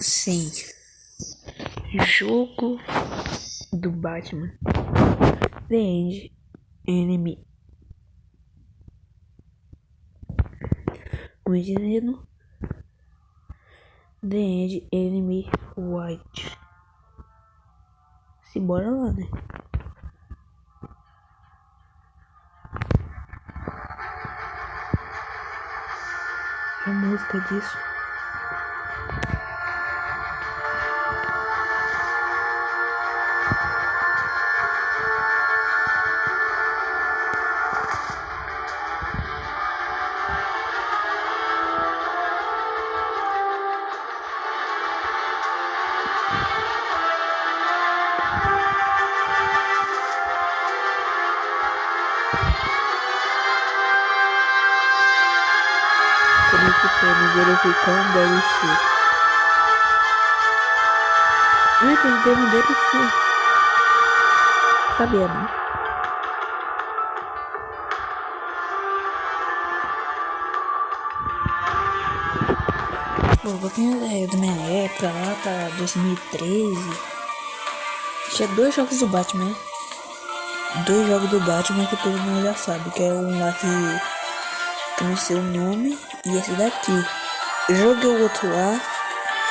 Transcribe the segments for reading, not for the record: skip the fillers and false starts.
Sim. Jogo do Batman. The End, Enemy. Como dizendo? The End, Enemy, Wite. Se bora lá, né? A música disso. Conectando, verificando DLC. Ah, tem demo DLC. Sabia, não? Bom, pra quem é da minha época, lá pra 2013, tinha 2 jogos do Batman, né? 2 jogos do Batman que todo mundo já sabe, que é um lá que não sei o nome, e esse daqui. Eu joguei o outro lá,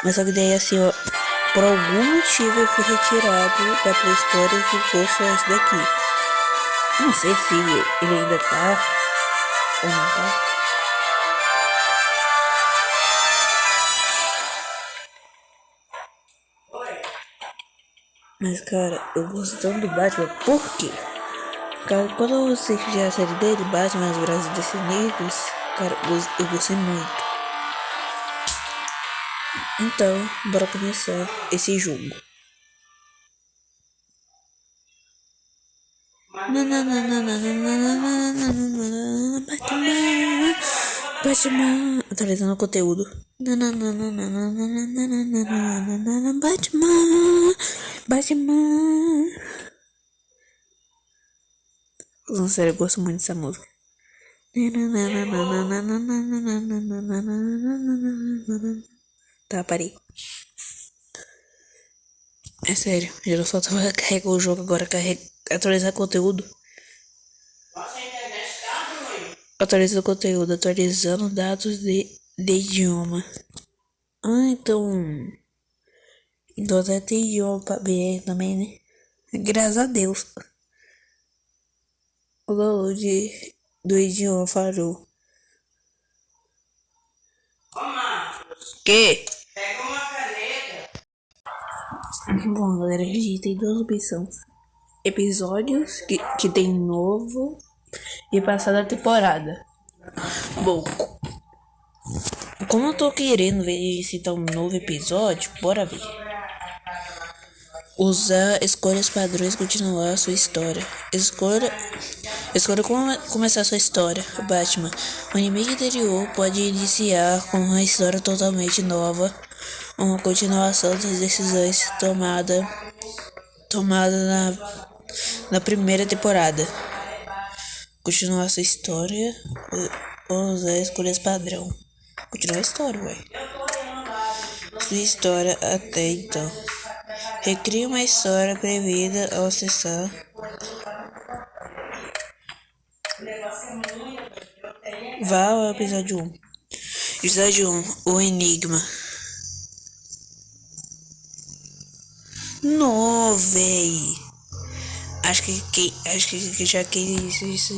mas só que daí assim, ó, por algum motivo eu fui retirado da Play Store e ficou só esse daqui. Não sei se ele ainda tá ou não tá. Mas cara, eu gosto tanto do Batman, por quê? Cara, quando eu assisti a série dele, Batman, os Braços Descenidos, cara, eu gostei muito. Então, bora começar esse jogo. Batman, atualizando o conteúdo. Batman. Não, sério, eu gosto muito dessa música. Tá, parei. É sério, eu só tava carregando o jogo, agora carrega atualizar conteúdo. Atualizando conteúdo, atualizando dados de idioma. Ah, então até tem idioma pra BR também, né? Graças a Deus. O download do idioma falhou. Que? Pega uma caneta. Bom, galera, a gente tem 2 opções. Episódios que tem novo e passada temporada. Bom, como eu tô querendo ver se tá um novo episódio, bora ver. Usar escolhas padrões, continuar a sua história. Escolha como começar a sua história. Batman. O inimigo interior pode iniciar com uma história totalmente nova, uma continuação das decisões tomadas na primeira temporada. Continuar sua história ou usar escolhas padrão. Continuar a história, ué. Sua história até então. Recrie uma história prevista ao acessar. Vá ao episódio 1. Episódio 1. O enigma. Não, véi. Acho que já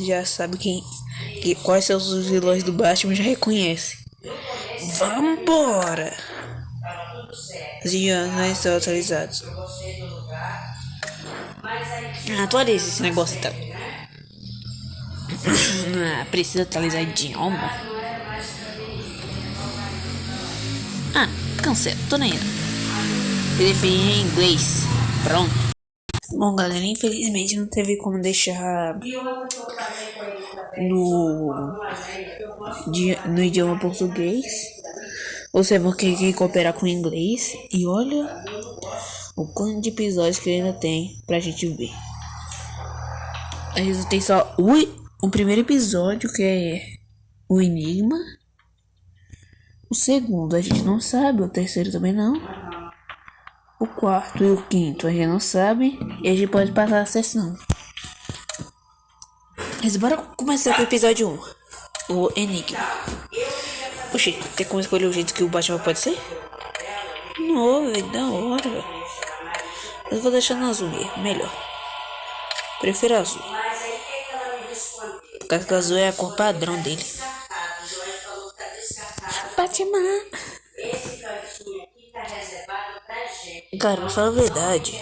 já sabe quais são os vilões do Batman, já reconhece. Vambora! Os idiomas não estão atualizados. Atualiza esse negócio então. Precisa atualizar idioma? Cancela, tô nem indo. Definir em inglês. Pronto. Bom, galera, infelizmente não teve como deixar no idioma português. Ou seja, vou ter que cooperar com o inglês. E olha o quanto de episódios que ainda tem pra gente ver. A gente tem só o primeiro episódio, que é o enigma. O segundo a gente não sabe, o terceiro também não. O quarto e o quinto a gente não sabe. E a gente pode passar a sessão. Mas bora começar com o episódio 1. O enigma. Oxi, tem como escolher o jeito que o Batman pode ser? Não, velho, da hora. Eu vou deixar no azul mesmo, melhor. Prefiro azul. Por causa que o azul é a cor padrão dele. Batman. Cara, pra falar a verdade,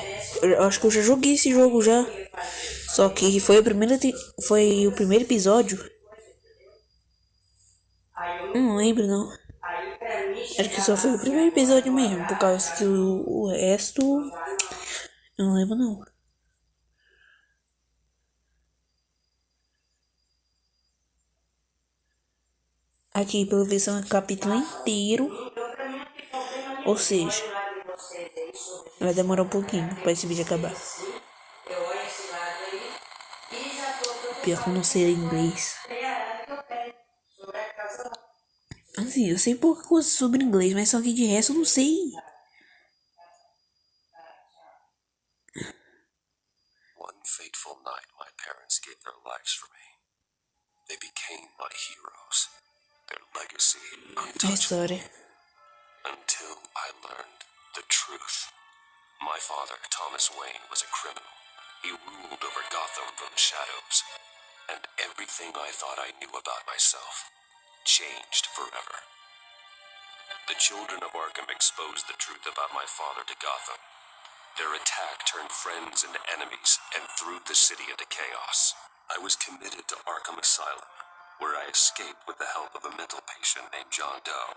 eu acho que eu já joguei esse jogo já. Só que foi o primeiro episódio. Não lembro não. Acho que só foi o primeiro episódio mesmo, por causa que o resto eu não lembro não. Aqui pela versão é capítulo inteiro. Ou seja, vai demorar um pouquinho pra esse vídeo acabar. Pior que eu não sei inglês. Assim, eu sei pouca coisa sobre inglês, mas só que de resto eu não sei. One fateful night my parents gave their lives for me. They became my heroes. Their legacy A untouchable. história. Until I learned the truth. My father, Thomas Wayne, was a criminal. He ruled over Gotham from the shadows. And everything I thought I knew about myself changed forever. The children of Arkham exposed the truth about my father to Gotham. Their attack turned friends into enemies and threw the city into chaos. I was committed to Arkham Asylum, where I escaped with the help of a mental patient named John Doe.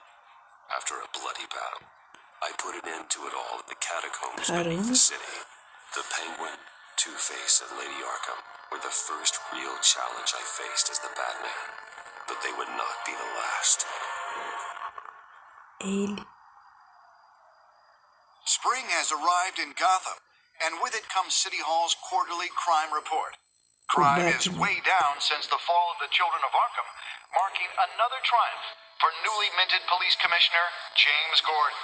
After a bloody battle, I put an end to it all in the catacombs beneath the city. The Penguin, Two-Face, and Lady Arkham were the first real challenge I faced as the Batman. But they would not be the last. Spring has arrived in Gotham, and with it comes City Hall's quarterly crime report. Crime is way down since the fall of the Children of Arkham, marking another triumph for newly minted Police Commissioner James Gordon.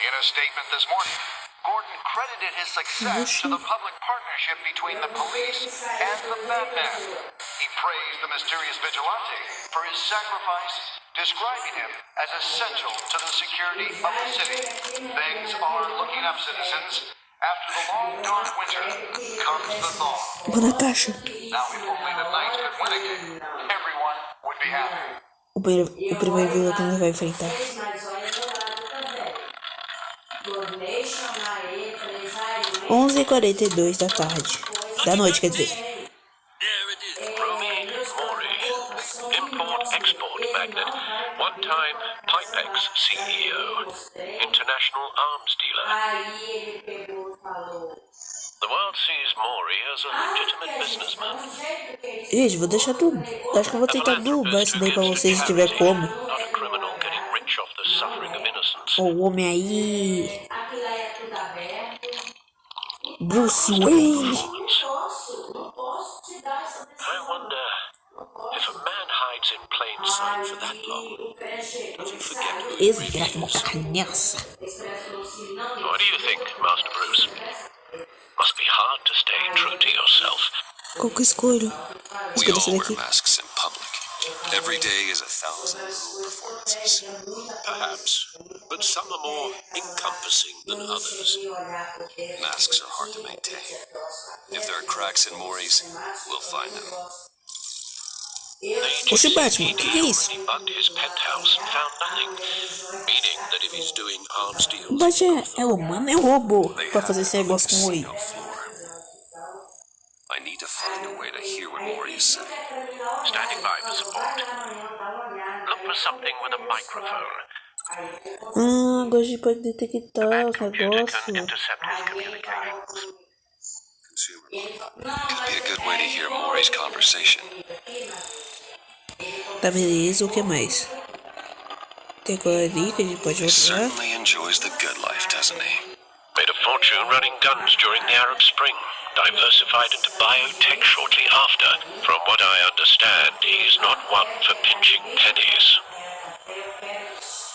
In a statement this morning, Gordon credited his success to the public partnership between the police and the Batman. He praised the mysterious vigilante for his sacrifice, describing him as essential to the security of the city. Things are looking up, citizens. After the long, dark winter comes the thaw. Now, if only the Knights could win again, everyone would be happy. O primeiro vilão que nós vai enfrentar. 11h42 da tarde. Da noite, quer dizer. There it is, Romy Mori, import-export magnate, one-time Pipex CEO, international arms dealer. The world sees Mori as a legitimate businessman. Gente, vou deixar tudo. Acho que eu vou tentar dublar isso daí pra vocês se tiver como. Not a criminal getting rich off the suffering of innocence. Ó, o homem aí. Bruce Wayne. I wonder if a man hides in plain sight for that long, does he forget who he Esse really is? nessa. What do you think, Master Bruce? Must be hard to stay true to yourself. Qual que eu escolho? We Escolho essa all daqui. wear masks in public. Every day is 1,000 new performances. Perhaps, but some are more encompassing than others. Masks are hard to maintain. If there are cracks in Maury's, we'll find them. Oxe, Batman, que é isso? He bugged his penthouse and found nothing, meaning that if he's doing arms O deals, Batman é humano, é um robô they pra fazer esse have negócio com the ele. casino floor. I need to find a way to hear what Maury is saying. Standing by for support. Look for something with a microphone. Agora a gente pode detectar os negócios. Intercept his communications. Consumer could be a good way to hear Maury's conversation. Tá, beleza, o que mais? Tem agora ali que a gente pode He usar. certainly enjoys the good life, doesn't he? Made a fortune running guns during the Arab Spring. Diversified into biotech shortly after. From what I understand, he's not one for pinching pennies.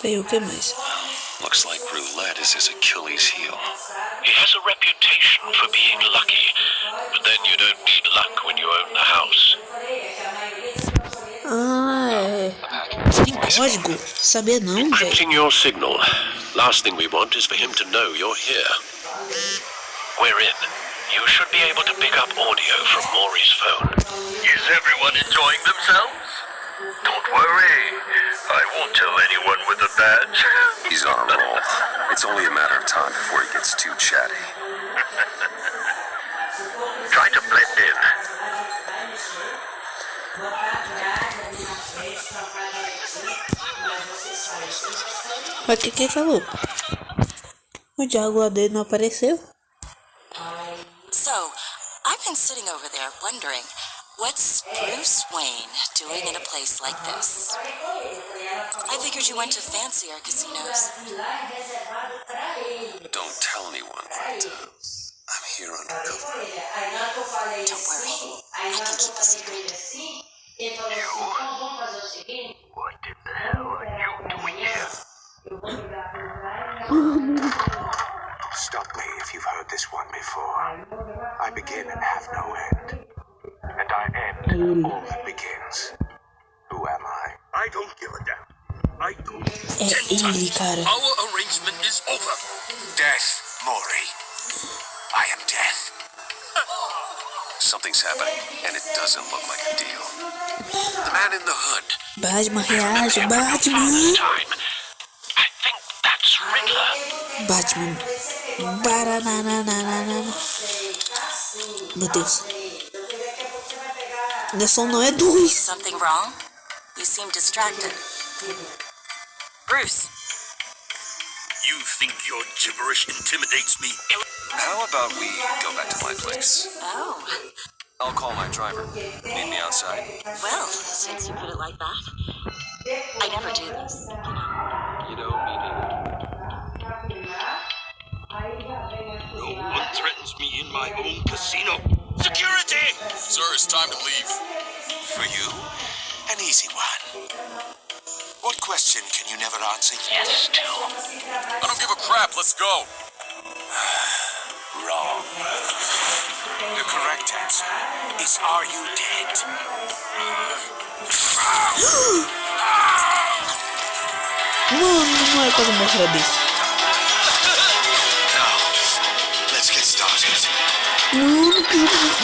Tem o que mais? Looks like roulette is his Achilles heel. He has a reputation for being lucky, but then you don't need luck when you own the house. Ah, é. Tem código? Sabia não, velho. Encrypting your signal. Last thing we want is for him to know you're here. We're in. You should be able to pick up audio from Maury's phone. Is everyone enjoying themselves? Don't worry. I won't tell anyone with a badge. He's on a roll. It's only a matter of time before he gets too chatty. Try to blend in. Mas o que ele falou? O diálogo lá dele não apareceu? So, I've been sitting over there wondering, what's Bruce Wayne doing in a place like this? I figured you went to fancier casinos. Don't tell anyone, but I'm here undercover. Don't worry, I can keep a secret. What in the hell are you doing here? Stop me if you've heard this one before. I begin and have no end. And I end all that begins. Who am I? I don't give a damn. I don't. É ele, cara. Our arrangement is over. Death, Maury. I am death. Something's happening, and it doesn't look like a deal. The man in the hood. Batman reage, Batman. Time. I think that's Riddler. Batman. Barananana. Meu Deus. Nessa não é dois. Something wrong? You seem distracted. Bruce, You think your gibberish intimidates me? How about we go back to my place? oh, I'll call my driver. Meet me outside. well, since you put it like that, I never do this. You know, meeting. No one threatens me in my own casino. Security! Sir, it's time to leave. For you, an easy one. What question can you never answer? Yes, still. I don't give a crap. Let's go. Wrong. The correct answer is, are you dead? Não é coisa mostrar disso. Now, let's get started. Mano, que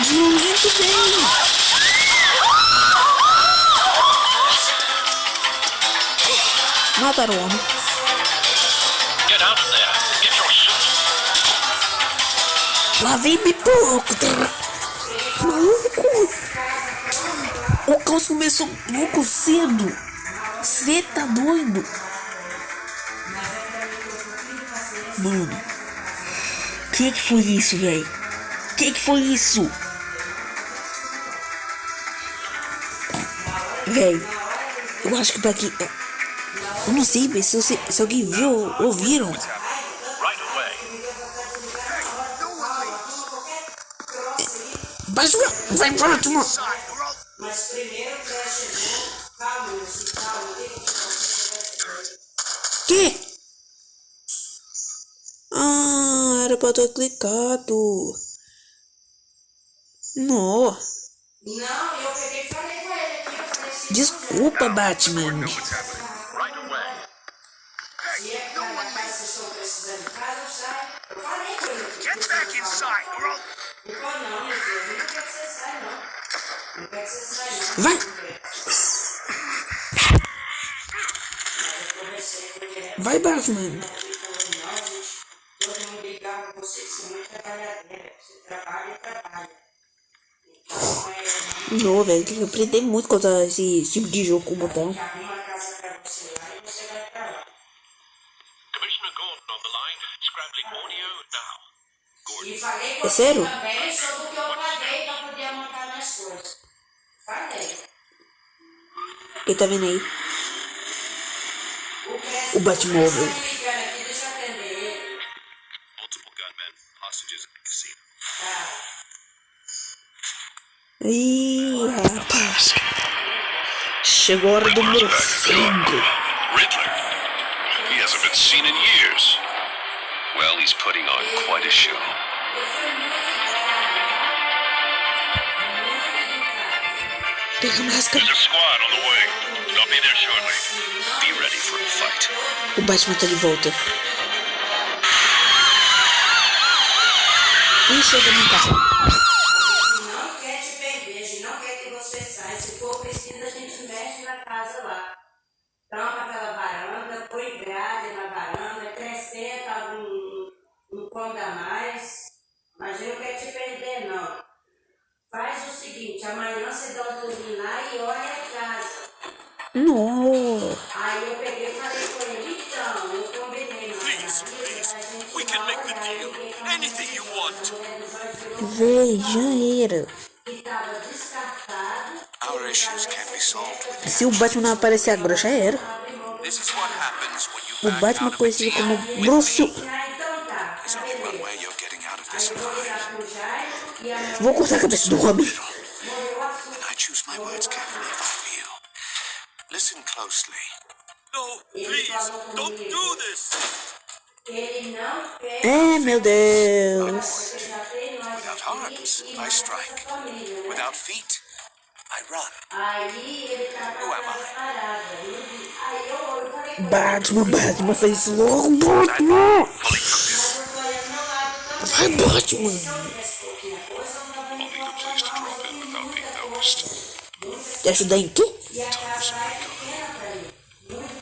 violento, velho. Mataram o homem. Get out of there. Get your suit. Lá vem pipoco. Maluco. O caos começou louco cedo. Cê tá doido. Mano. Que foi isso, velho? Que foi isso? Velho. Eu acho que tá aqui. Eu não sei, mas se alguém viu, ouviram. Right away. Vai embora, turma. Que? Ah, era pra eu ter clicado. Não. Não, eu peguei e falei com ele aqui. Eu falei assim, Desculpa, Batman. Right away. se é que vocês estão precisando de casa, eu saio. Eu falei com ele. Get back inside, or I'll... Ele falou, não, meu filho, não quer que você saia, não. Não quer que você saia, não. Vai. Eu conversei com ele. Vai, Batman. Ele falou, não, gente, todo mundo ligava com você, que você é muito trabalhadeira. Você trabalha e trabalha. Então, Não, velho, tem que aprender muito contra esse tipo de jogo com o botão. arruma a casa pra você lá e você vai pra lá. Commissioner Gordon on the line, scrambling audio now. E falei com É sério? você também sobre o que eu paguei pra poder montar minhas coisas. Falei. Quem tá vendo aí? O Batmóvel. Tá me ligando aqui, deixa eu atender ele. Multiple gunmen, hostages at the casino. Ih, rapaz. Chegou a hora do morcego. Riddler. He hasn't been not seen in years. Well, he's putting on quite a show. Pega a máscara. There's a squad on the way. They'll be there shortly. Be ready for a fight. O Batman tá de volta. Ih, chega no carro. Não quer te perder, a gente não quer que você saia. Se for preciso, a gente mexe na casa lá. Tampa aquela varanda, põe grade na varanda, acrescenta um cômodo a mais. Mas eu não quero te perder, não. Faz o seguinte, amanhã você dá uma dormir e olha a casa. Não. Aí eu peguei e falei com ele, então, eu combinei. Please, we can make the deal. Anything you want. Véi, já era. Que tava descartado. Our issues can't be solved with Se o Batman não aparecer agora, já era. This is what happens when you O back Batman out of a conhecido deal como with Bruce. me. Então tá, There's only one way you're getting out of this alive. Vou cortar a cabeça do Robin. And I choose my words carefully if I will. Listen closely. No, please, don't do this. Ele não quer. É, meu Deus. Without arms, I strike. Without feet, I run. Aí ele tá Who am I? parado. Aí eu falei com ele. Batman, faz isso logo, Batman. Vai, Batman. I'll need a place to drop in without being noticed. Te ajudar em quê?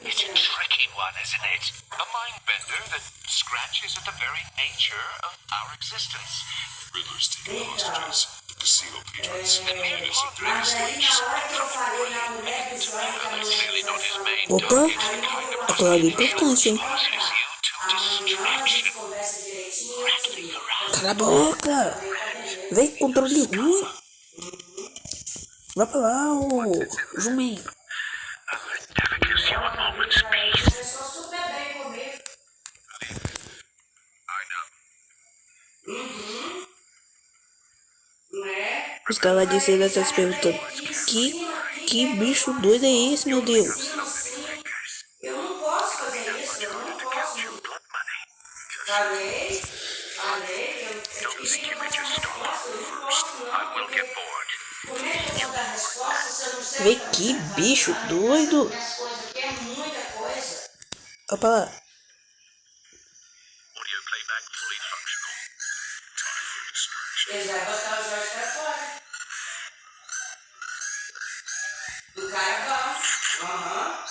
It's a tricky one, isn't it? A mind bender that scratches at the very nature of our existence. Riddler's taking hostages. Casino patrons. And innocent Mas aí slaves. na hora que eu falei na mulher dos olhos da mulher Clearly not his main Opa, target. The kind of aquela ali é importante, hein? causes you to distraction. conversa direitinho. Cala a boca. Vem, controle ruim. Vai pra lá, ô jumento. Never gives you a moment's peace. Começou super bem comigo. Né? Os caras de seda estão se perguntando: que bicho doido é esse, meu Deus? Eu não posso fazer isso, eu não posso. Falei, eu pedi que você não posso, eu não posso, não. I will get bored. Como é que eu vou dar resposta se eu não sei? Vê que bicho doido. Minhas coisas aqui é muita coisa. Olha pra lá. Audio playback fully functional. Eles vão botar os olhos pra fora. O cara é bom. Aham.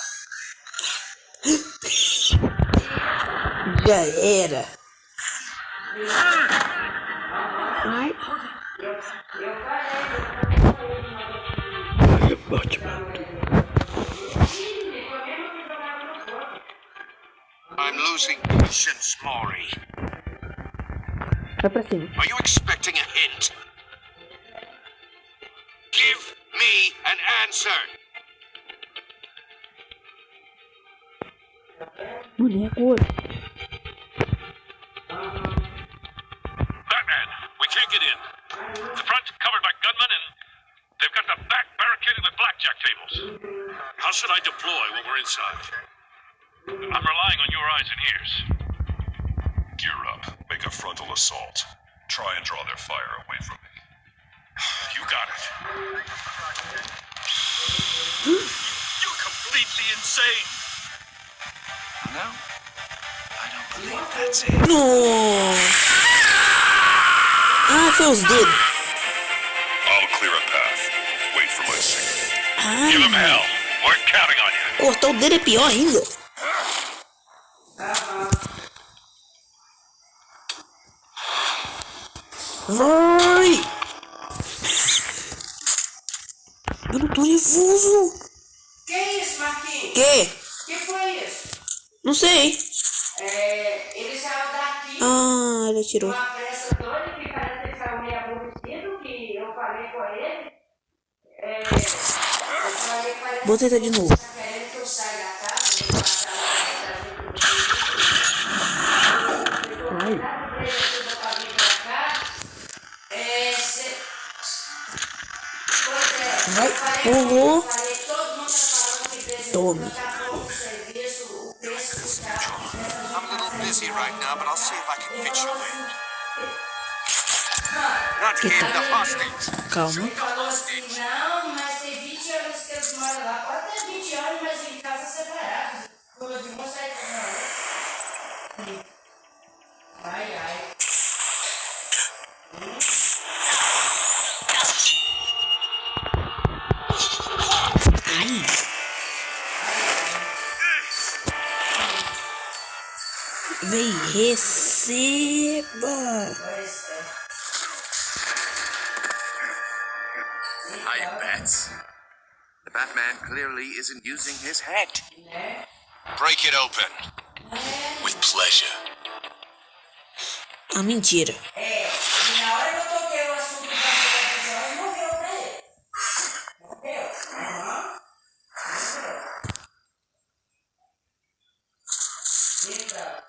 Já era. Ai. I'm losing patience, Maury. Vai pra cima. Are you expecting a hint? Give me an answer. Mano, é agora. Batman, we can't get in. The front covered by gunmen and they've got the back barricaded with blackjack tables. How should I deploy when we're inside? I'm relying on your eyes and ears. Gear up. Make a frontal assault. Try and draw their fire away from me. You got it. You're completely insane. No, I don't believe that's it. No. Ah, foi os dedos. I'll clear a path. Wait for my signal. Give him Ai, hell. We're counting on you. cortar o dedo é pior ainda. Vai! Eu não tô nervoso. Que isso, Marquinhos? Que? Que foi isso? Não sei. Ele saiu daqui. Ah, ele atirou. Uma pressa toda que parece que ele saiu meio aborrecido, que eu falei com ele. Eu falei com ele. Vou tentar de novo. Tá querendo que eu saia da casa? Eu passar Vai, pulou. Falei, todo mundo tá falando que Tome. tá pouco serviço, o preço as usual. I'm a little busy right now, but I'll see if I can fit you in. Not here, the hostage. Calma. Ele falou assim, não, mas tem 20 anos que eles moram lá. Pode ter 20 anos, mas em casa separada. Pula de uma sai pra outra. Ai, ai. Ai. Vem, receba. Hi, Bats. The Batman clearly isn't using his head. Break it open. With pleasure. Ah, mentira. E na hora que eu toquei o assunto da mulher do Jorge, morreu pra ele. Morreu. Aham. Então.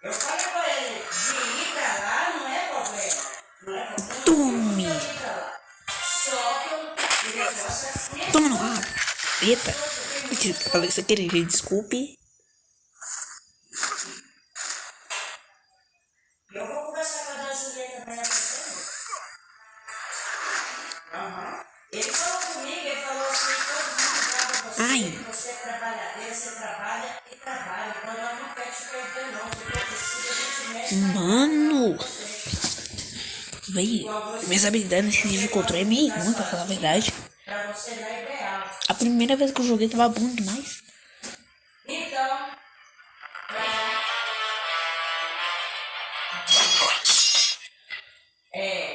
Eu falei pra ele, de ir pra lá não é problema. Não é problema. Tome. Ir pra lá. Só que o negócio é assim. Toma no rabo. Eita. Mentira, eu falei isso aqui, gente. Desculpe. Eu vou conversar com a dona Julieta também essa semana. Aham. Ele falou comigo, ele falou assim, todo mundo dá pra você, Ai. você é trabalhadeira, você trabalha e trabalha. Então nós não quer te perder não, se for preciso a gente mexe na Mano. Véi, minhas habilidades nesse nível de controle é meio ruim, pra falar a verdade. pra você dar ideal. A primeira vez que eu joguei tava bom demais. Então,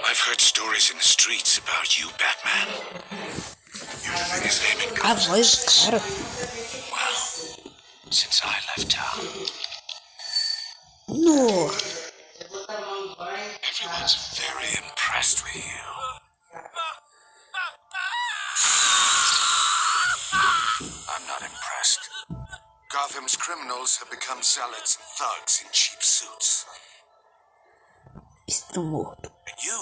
I've heard stories in the streets about you, Batman. You're the biggest name in A voz do cara. Well, since I left town, No. everyone's very impressed with you. I'm not impressed. Gotham's criminals have become zealots and thugs in cheap suits. Estou morto. And you,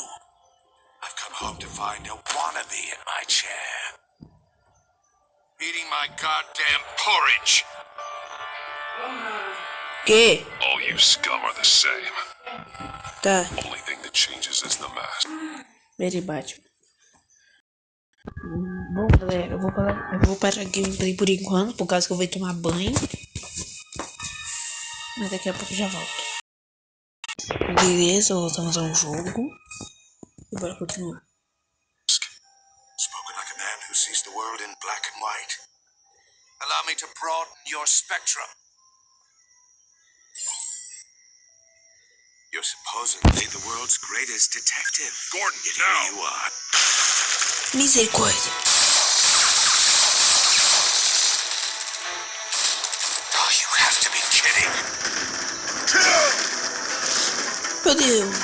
I've come home to find a wannabe in my chair. Eating my goddamn porridge. Que? All you scum are the same. Tá. Only thing that changes is the mask. Very Batman. Bom, galera, eu vou parar a gameplay por enquanto, por causa que eu vou tomar banho. Mas daqui a pouco eu já volto. Beleza, voltamos ao jogo. E bora continuar. Spoken like a man who sees the world in black and white. Allow me to broaden your spectrum. You're supposedly the world's greatest detective. Gordon, Yet now. here you are. Misericórdia. Oh, you have to be kidding. Meu Deus.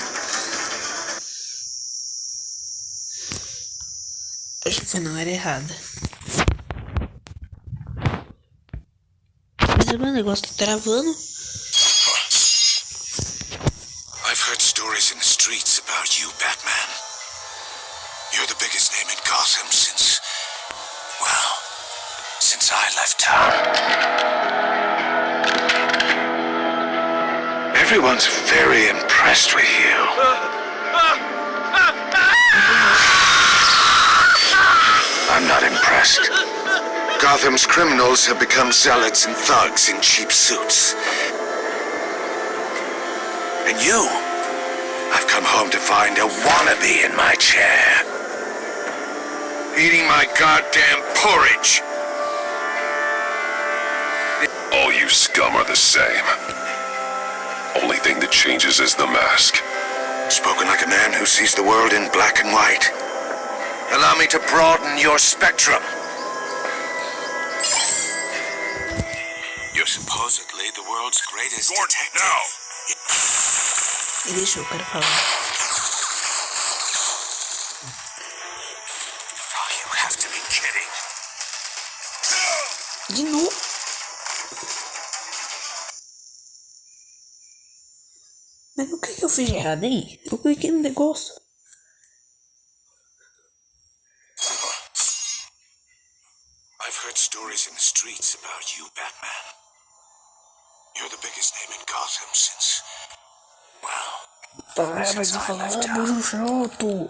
Acho que foi na hora errada. Mas o meu negócio tá travando. I've heard stories in the streets about you, Batman. You're the biggest name in Gotham since, well, since I left town. Everyone's very impressed with you. I'm not impressed. Gotham's criminals have become zealots and thugs in cheap suits. And you, I've come home to find a wannabe in my chair. Eating my goddamn porridge. All you scum are the same. Only thing that changes is the mask. Spoken like a man who sees the world in black and white. Allow me to broaden your spectrum. You're supposedly the world's greatest Gordon, detective. now. E deixa eu quero falar. Oh, you have to be kidding. De novo. Mas o que eu fiz de errado, hein? Eu cliquei no negócio. I've heard stories in the streets about you, Batman. You're the biggest name in Gotham since, well, Para de falar, bicho chato.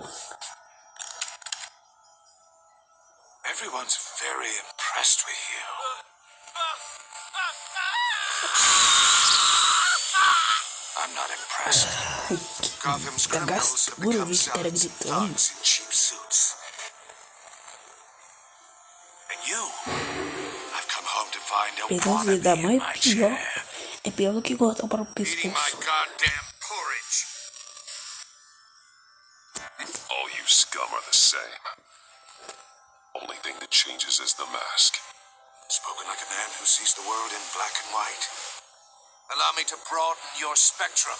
everyone's very impressed with you. I'm not impressed. Gotham's criminals have become zealots and thugs in cheap suits. And you, I've come home to find a Pegar ele da wannabe mãe in é my pior. chair, É pior do que cortar para o eating my pescoço. goddamn porridge. All you scum are the same. Only thing that changes is the mask. Spoken like a man who sees the world in black and white. Allow me to broaden your spectrum.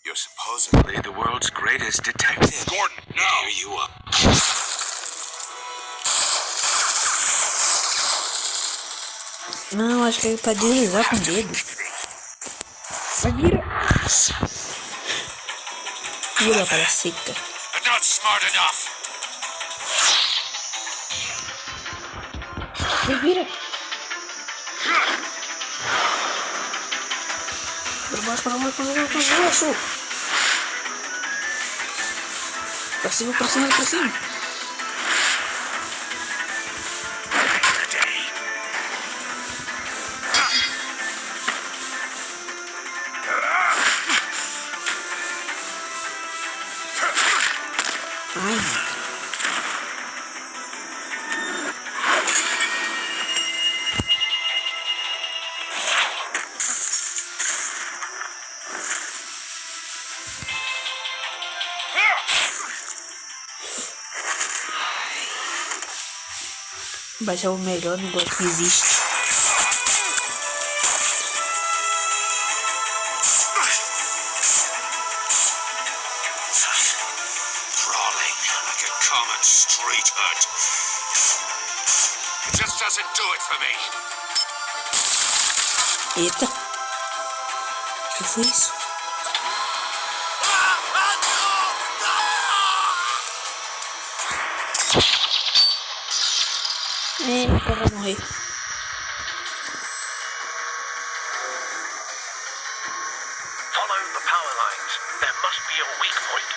You're supposedly the world's greatest detective. Gordon, no! Here you are. Não, acho que é pra deslizar com o dedo. Vai, vira. Vira para seca. You're not smart enough. Vai, vira. Para baixo, para baixo, para baixo, para baixo. Pra cima, pra cima, pra cima. Ai. Baixar o melhor negócio que existe. Crawling like a common street hut. It just doesn't do it for me. Eita. O que foi isso? Eita, vai morrer. Follow the power lines. There must be a weak point.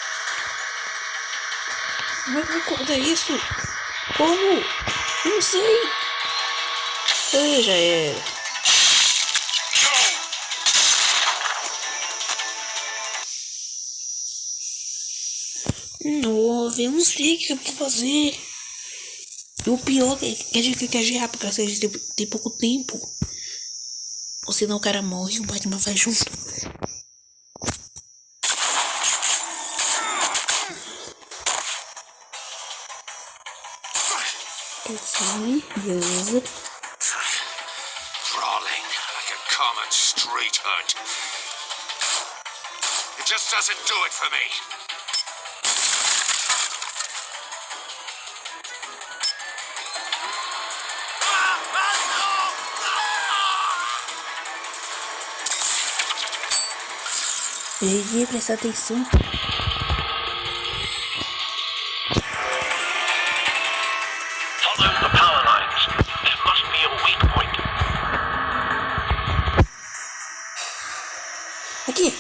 Como é que vai cortar isso? Como? Não sei. Ai, já era. Nossa, eu não sei o que eu vou fazer. E o pior é que a gente quer agir rápido, porque a gente tem pouco tempo. Ou senão o cara morre e o Batman vai junto. Assim, beleza. Crawling like a common street hut. It just doesn't do it for me. Peguei, prestar atenção. Follow the power lines. There must be a weak point. Aqui.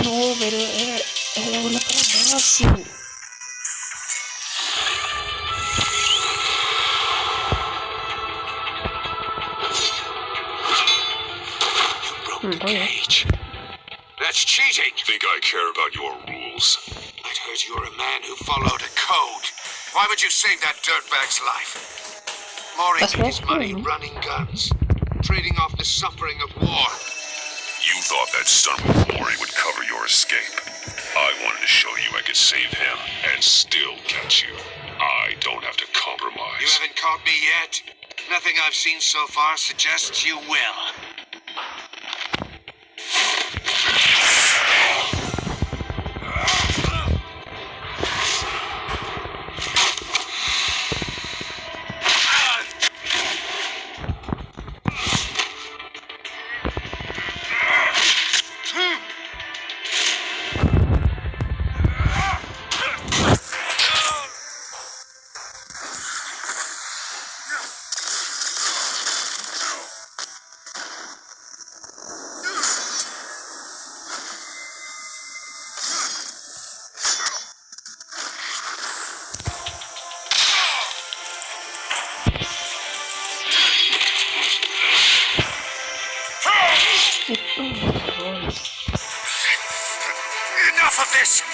Não, velho, era olhar pra baixo. Cage. That's cheating. Think I care about your rules? I'd heard you were a man who followed a code. Why would you save that dirtbag's life? Maury That's made his right, money running guns, trading off the suffering of war. You thought that son with Maury would cover your escape. I wanted to show you I could save him and still catch you. I don't have to compromise. You haven't caught me yet. Nothing I've seen so far suggests you will. Enough of this!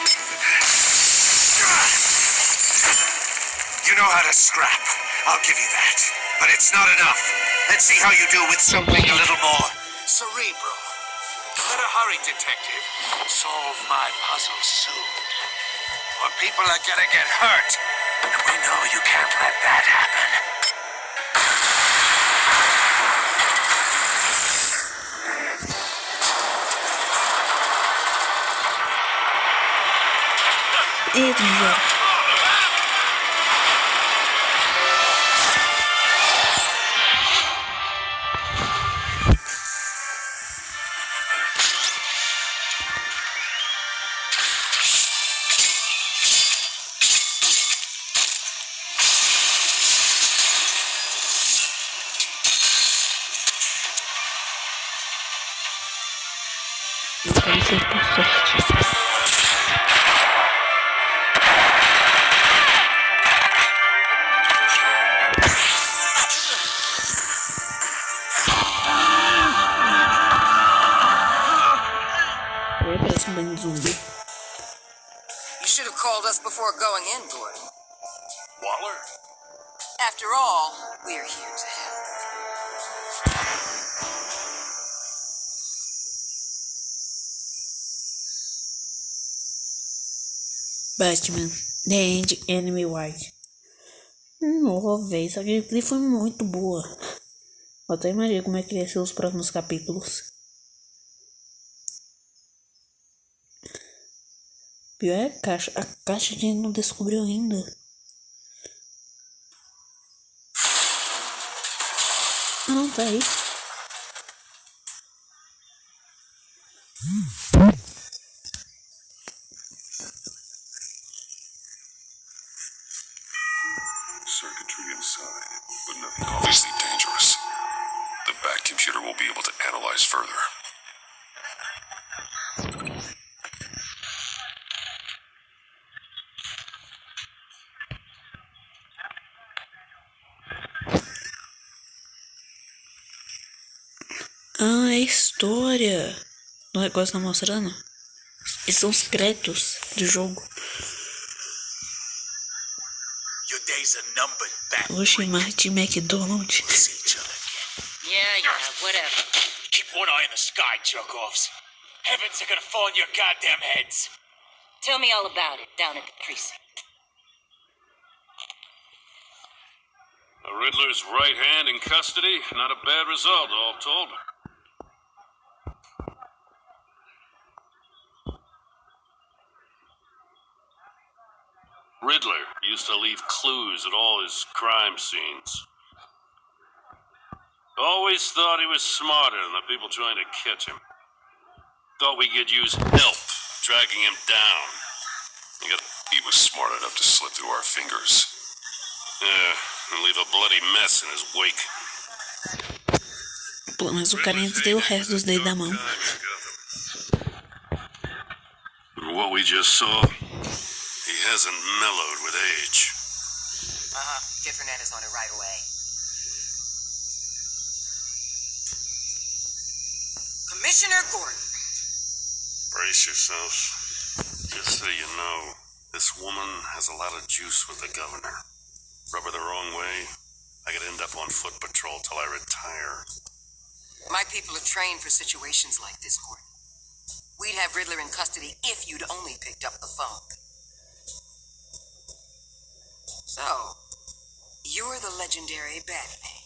You know how to scrap. I'll give you that. But it's not enough. Let's see how you do with something a little more cerebral. Better hurry, detective. Solve my puzzle soon. Or people are gonna get hurt. And we know you can't let that happen. Eita, miséria. Eu quero ser por sorte. Parece um zumbi. You should have called us before going in, Gordon. Waller? After all, we're here to help. Batman, The End, Enemy, Wite. Véi, essa gameplay foi muito boa. Eu até imagino como é que ia ser os próximos capítulos. Pior é a caixa a gente não descobriu ainda. Ah, não, tá aí. Circuitry inside, but nothing obviously dangerous. The back computer will be able to analyze further. Ah, é história. O negócio tá mostrando. Esses são os créditos do jogo. Your days are numbered, Batman. Oxe, Martin McDonald. See each other again. Yeah, whatever. Keep one eye in the sky, jerk-offs. Heavens are gonna fall on your goddamn heads. Tell me all about it down at the precinct. The Riddler's right hand in custody. Not a bad result, all told. Riddler used to leave clues at all his crime scenes. Always thought he was smarter than the people trying to catch him. Thought we could use help tracking him down. He was smart enough to slip through our fingers. And leave a bloody mess in his wake. Pelo menos o cara ainda tem o resto dos dedos da mão. What we just saw, he hasn't mellowed with age. Get Fernandez on it right away. Commissioner Gordon. Brace yourselves. Just so you know, this woman has a lot of juice with the governor. Rub her the wrong way, I could end up on foot patrol till I retire. My people are trained for situations like this, Gordon. We'd have Riddler in custody if you'd only picked up the phone. So, you're the legendary Batman.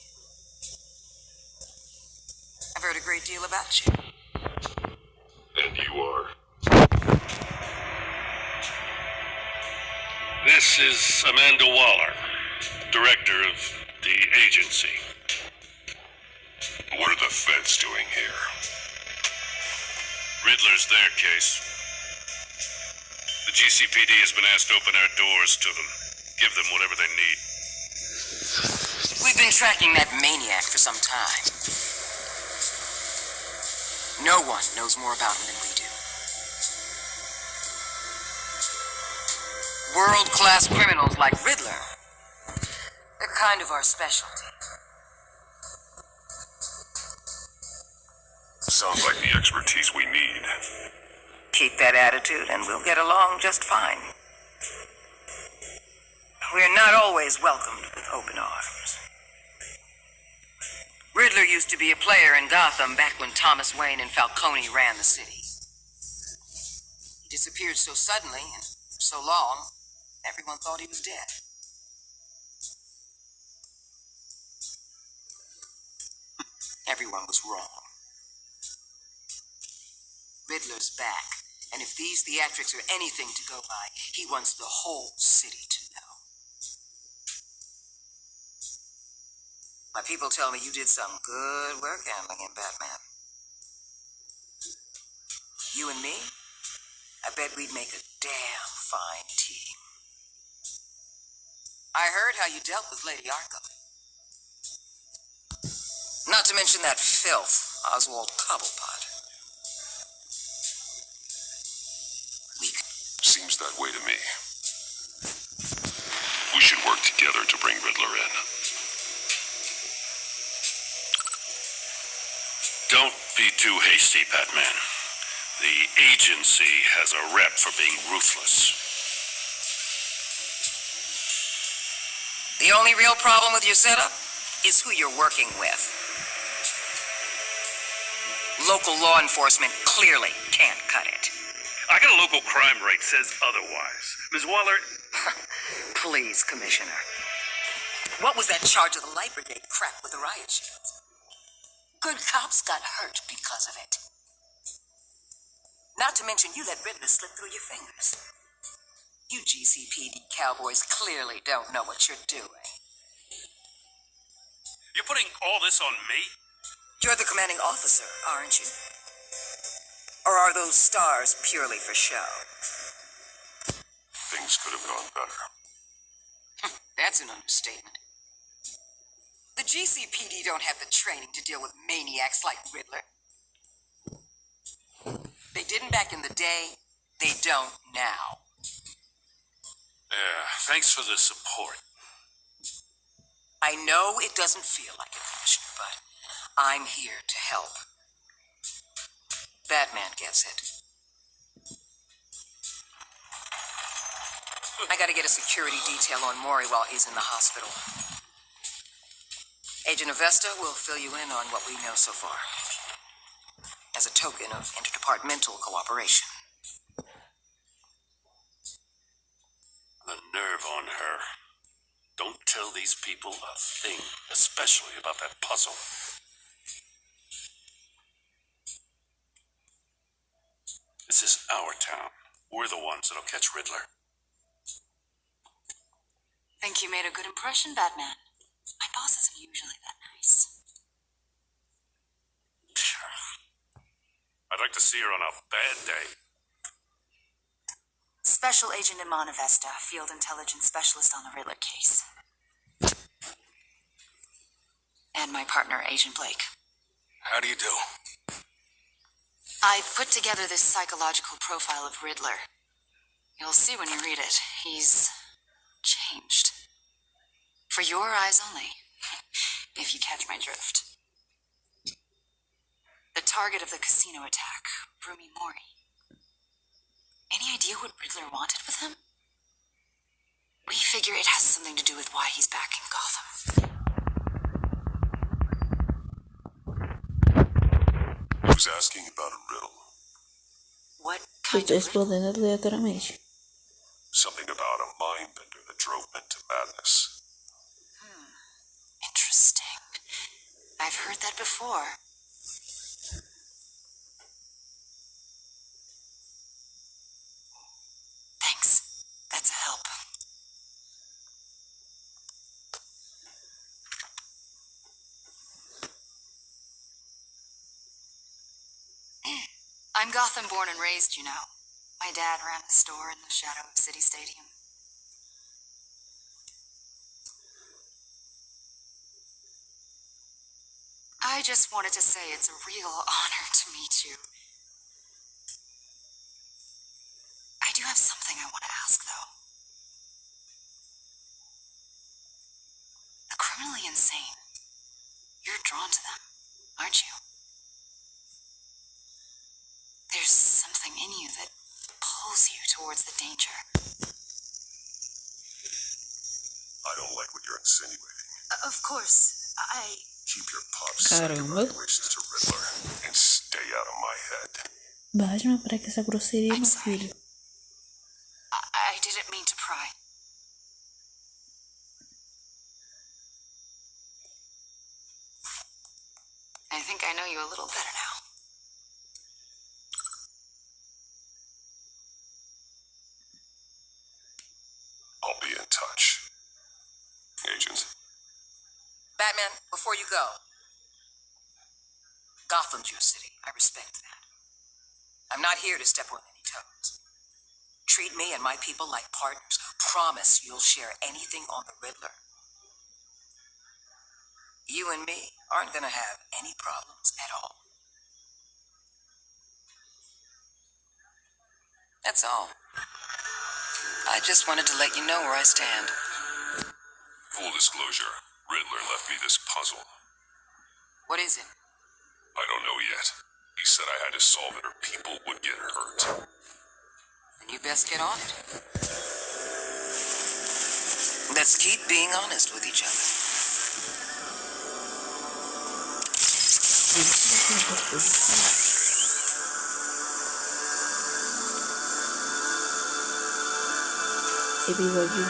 I've heard a great deal about you. And you are? This is Amanda Waller, director of the agency. What are the feds doing here? Riddler's their case. The GCPD has been asked to open our doors to them. Give them whatever they need. We've been tracking that maniac for some time. No one knows more about him than we do. World-class criminals like Riddler, they're kind of our specialty. Sounds like the expertise we need. Keep that attitude and we'll get along just fine. We're not always welcomed with open arms. Riddler used to be a player in Gotham back when Thomas Wayne and Falcone ran the city. He disappeared so suddenly and for so long, everyone thought he was dead. Everyone was wrong. Riddler's back, and if these theatrics are anything to go by, he wants the whole city to know. My people tell me you did some good work handling him, Batman. You and me, I bet we'd make a damn fine team. I heard how you dealt with Lady Arkham. Not to mention that filth, Oswald Cobblepot. Seems that way to me. We should work together to bring Riddler in. Don't be too hasty, Batman. The agency has a rep for being ruthless. The only real problem with your setup is who you're working with. Local law enforcement clearly can't cut it. I got a local crime rate says otherwise. Ms. Waller... Please, Commissioner. What was that charge of the Light Brigade crap with the riot shields? Good cops got hurt because of it. Not to mention you let Riddler slip through your fingers. You GCPD cowboys clearly don't know what you're doing. You're putting all this on me? You're the commanding officer, aren't you? Or are those stars purely for show? Things could have gone better. That's an understatement. The GCPD don't have the training to deal with maniacs like Riddler. They didn't back in the day, they don't now. Yeah, thanks for the support. I know it doesn't feel like it, Commissioner, but I'm here to help. Batman gets it. I gotta get a security detail on Maury while he's in the hospital. Agent Avesta will fill you in on what we know so far, as a token of interdepartmental cooperation. The nerve on her. Don't tell these people a thing, especially about that puzzle. This is our town. We're the ones that'll catch Riddler. Think you made a good impression, Batman? My boss isn't usually that nice. I'd like to see her on a bad day. Special Agent Iman Avesta, Field Intelligence Specialist on the Riddler case. And my partner, Agent Blake. How do you do? I put together this psychological profile of Riddler. You'll see when you read it. He's changed. For your eyes only, if you catch my drift. The target of the casino attack, Rumi Mori. Any idea what Riddler wanted with him? We figure it has something to do with why he's back in Gotham. Who's asking about a riddle? What Eu kind estou of riddle? explodendo aleatoriamente. Something about a mind bender that drove men to madness. Interesting. I've heard that before. Thanks. That's a help. I'm Gotham born and raised, you know. My dad ran a store in the shadow of City Stadium. I just wanted to say it's a real honor to meet you. I do have something I want to ask, though. The criminally insane. You're drawn to them, aren't you? towards the danger. I don't like what you're insinuating. Of course, Keep your pop Caramba. evaluations to Riddler and stay out of my head. Batman, para que essa grosseria, I'm meu sorry. filho. I didn't mean to pry. I think I know you a little better now. I'll be in touch. Agent. Batman, before you go. Gotham's your city. I respect that. I'm not here to step on any toes. Treat me and my people like partners. Promise you'll share anything on the Riddler. You and me aren't gonna have any problems at all. That's all. I just wanted to let you know where I stand. Full disclosure, Riddler left me this puzzle. What is it? I don't know yet. He said I had to solve it or people would get hurt. Then you best get on it. Let's keep being honest with each other. Episódio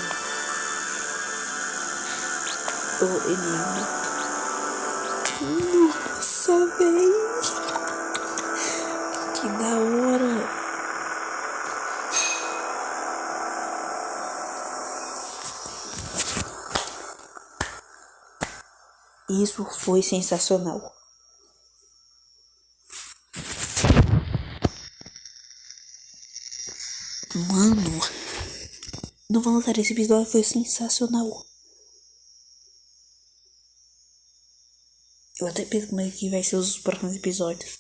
o enigma. Nossa, véi. Que da hora. Isso foi sensacional. Mano, não vou notar, esse episódio foi sensacional. Eu até penso como é que vai ser os próximos episódios.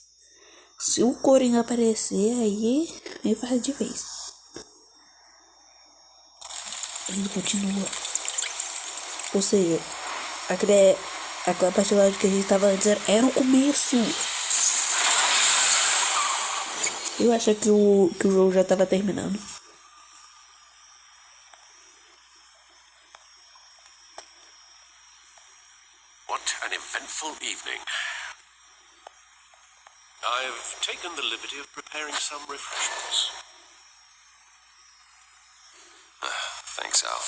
Se o Coringa aparecer, aí faz de vez. Ele continua. Ou seja, aquela parte lá que a gente tava antes era o começo. Eu acho que o jogo já tava terminando. What an eventful evening. I've taken the liberty of preparing some refreshments. Thanks, Al.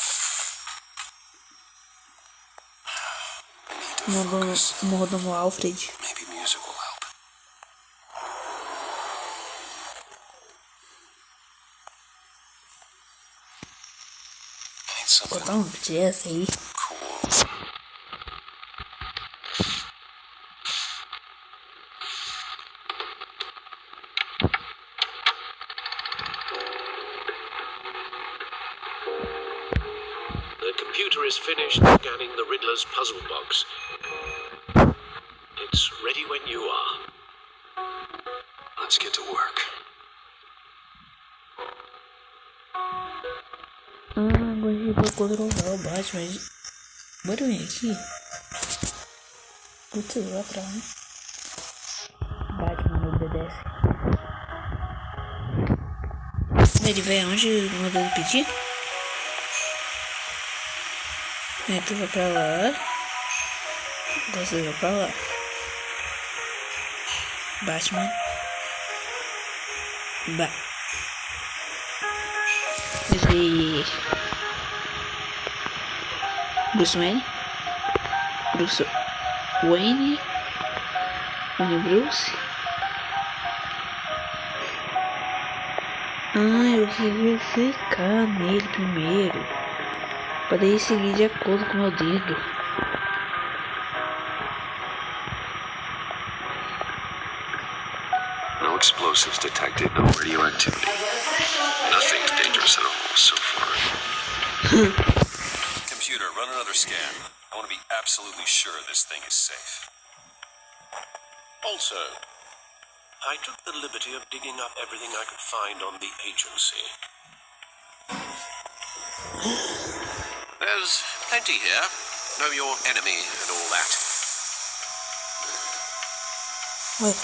I need to focus. Mordo no Alfred. Maybe music will help. Need something Botar um jazz aí. cool. The computer is finished scanning the Riddler's puzzle box. It's ready when you are. Let's get to work. Agora eu vou controlar o Batman. Bora vir aqui. Putz, lá pra lá. Batman não obedece. Ele vai onde mandou ele pedir? Tu vai pra lá. Você vai pra lá. Batman. Ele... Bruce Wayne. Bruce Wayne. Bruce. Eu queria clicar nele primeiro. Para daí seguir de acordo com o meu dedo. No explosives detected, no radioactivity. Nothing dangerous at all so far. Computer, run another scan. I want to be absolutely sure this thing is safe. Also, I took the liberty of digging up everything I could find on the agency. There's plenty here. Know your enemy and all that. Ué.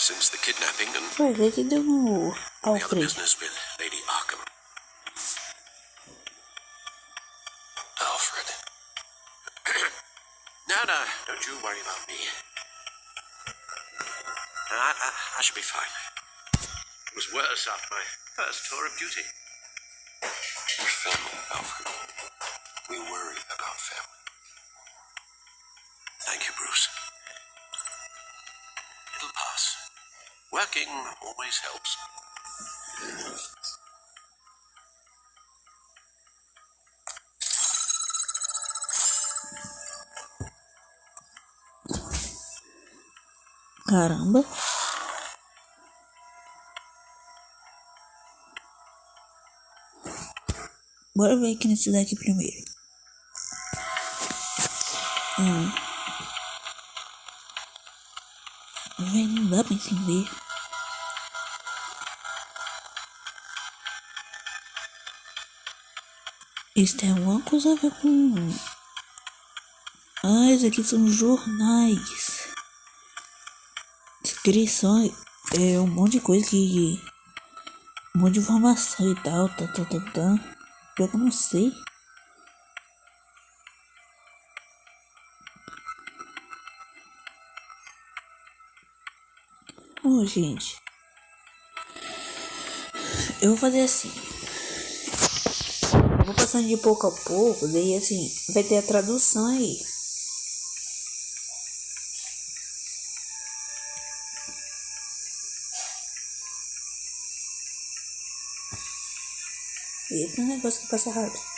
since the kidnapping and Foi ele que deu no the other Alfred. business with Lady Arkham. Alfred. No, don't you worry about me. I should be fine. It was worse after my first tour of duty. Your family, Alfred. We worry about family. Thank you, Bruce. It'll pass. Working always helps. Caramba. Bora ver aqui nesse daqui primeiro. Véi, não dá pra entender. Isso tem alguma coisa a ver com... Ah, isso aqui são jornais. Descrição é um monte de coisa que... Um monte de informação e tal. Pior que eu não sei. Ô, gente. Eu vou fazer assim. Vou passando de pouco a pouco. Daí assim, vai ter a tradução aí. Eita, um negócio que passa rápido.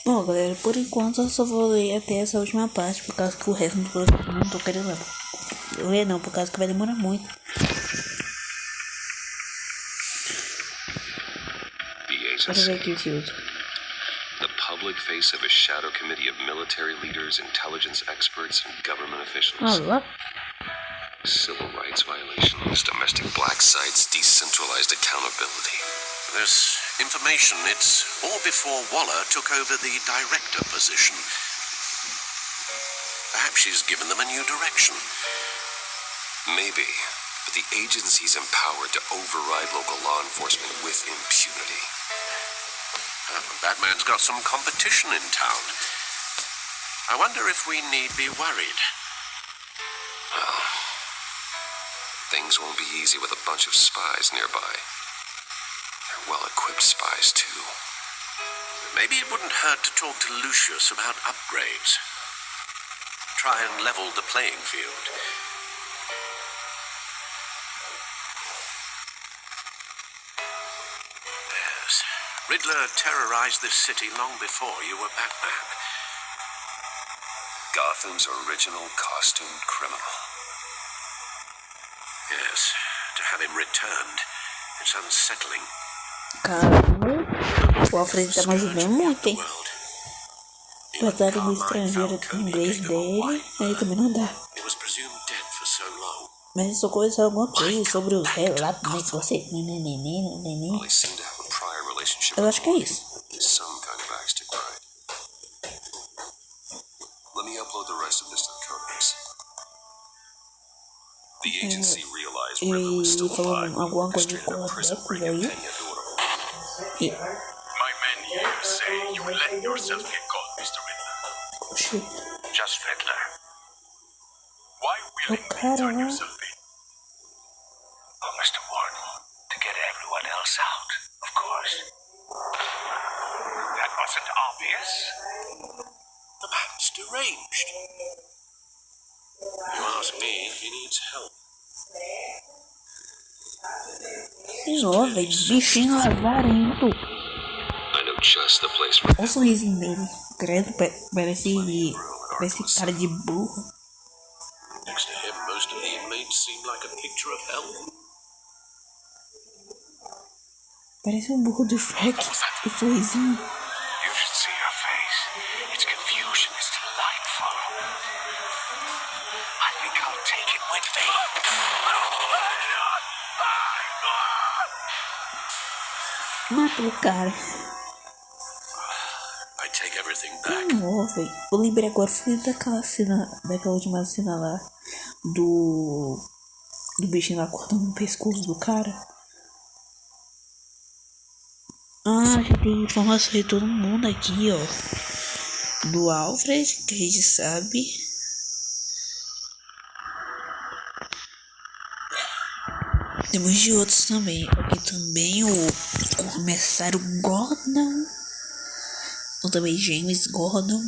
Bom, galera, por enquanto eu só vou ler até essa última parte, por causa que o resto não tô querendo ler não, por causa que vai demorar muito. Bora ver aqui esse outro. The public face of a shadow committee of military leaders, intelligence experts, and government officials. Ah lá. Civil rights violations, domestic black sites, decentralized accountability. This information, it's all before Waller took over the director position. Perhaps she's given them a new direction. Maybe, but the agency's empowered to override local law enforcement with impunity. Batman's got some competition in town. I wonder if we need be worried. Well, things won't be easy with a bunch of spies nearby. They're well-equipped spies, too. Maybe it wouldn't hurt to talk to Lucius about upgrades. Try and level the playing field. Yes. Riddler terrorized this city long before you were Batman. Gotham's original costumed criminal. Yes, to have him returned, it's unsettling. Caramba, o Alfred tá me ajudando muito, hein? Apesar do estrangeiro com o inglês dele, ele também não dá. Mas ele só conversou alguma coisa sobre o relato, como é que você... Eu acho que é isso. Let me upload the rest of this to the code base. the agency realized River was still Ele falou alive, alguma coisa restrained com in o a prison, Dex bringing aí. Pena to her home. E, My men here say you let yourself get caught, Mr. Riddler. oxi, Just Riddler. Why o willingly cara turn lá. yourself in? Oh, Mr. Warden, to get everyone else out, of course. That wasn't obvious. The man's deranged. You ask me, he needs help. Ó, velho, bichinho lazarento. I know just the place for Olha o sorrisinho dele. Credo, parece cara de burro. Next to him, most of the inmates seem like a picture of hell. Parece um burro do Shrek. O sorrisinho. You should see her face. Its confusion is delightful. I think I'll take it with me. Matou o cara. I take everything back. Ó, velho. Eu lembrei agora, foi daquela cena, daquela última cena lá. Do bichinho lá cortando o pescoço do cara. Ah, já tem informação de todo mundo aqui, ó. Do Alfred, que a gente sabe. Temos de outros também. Aqui também o comissário Gordon. Ou também James Gordon.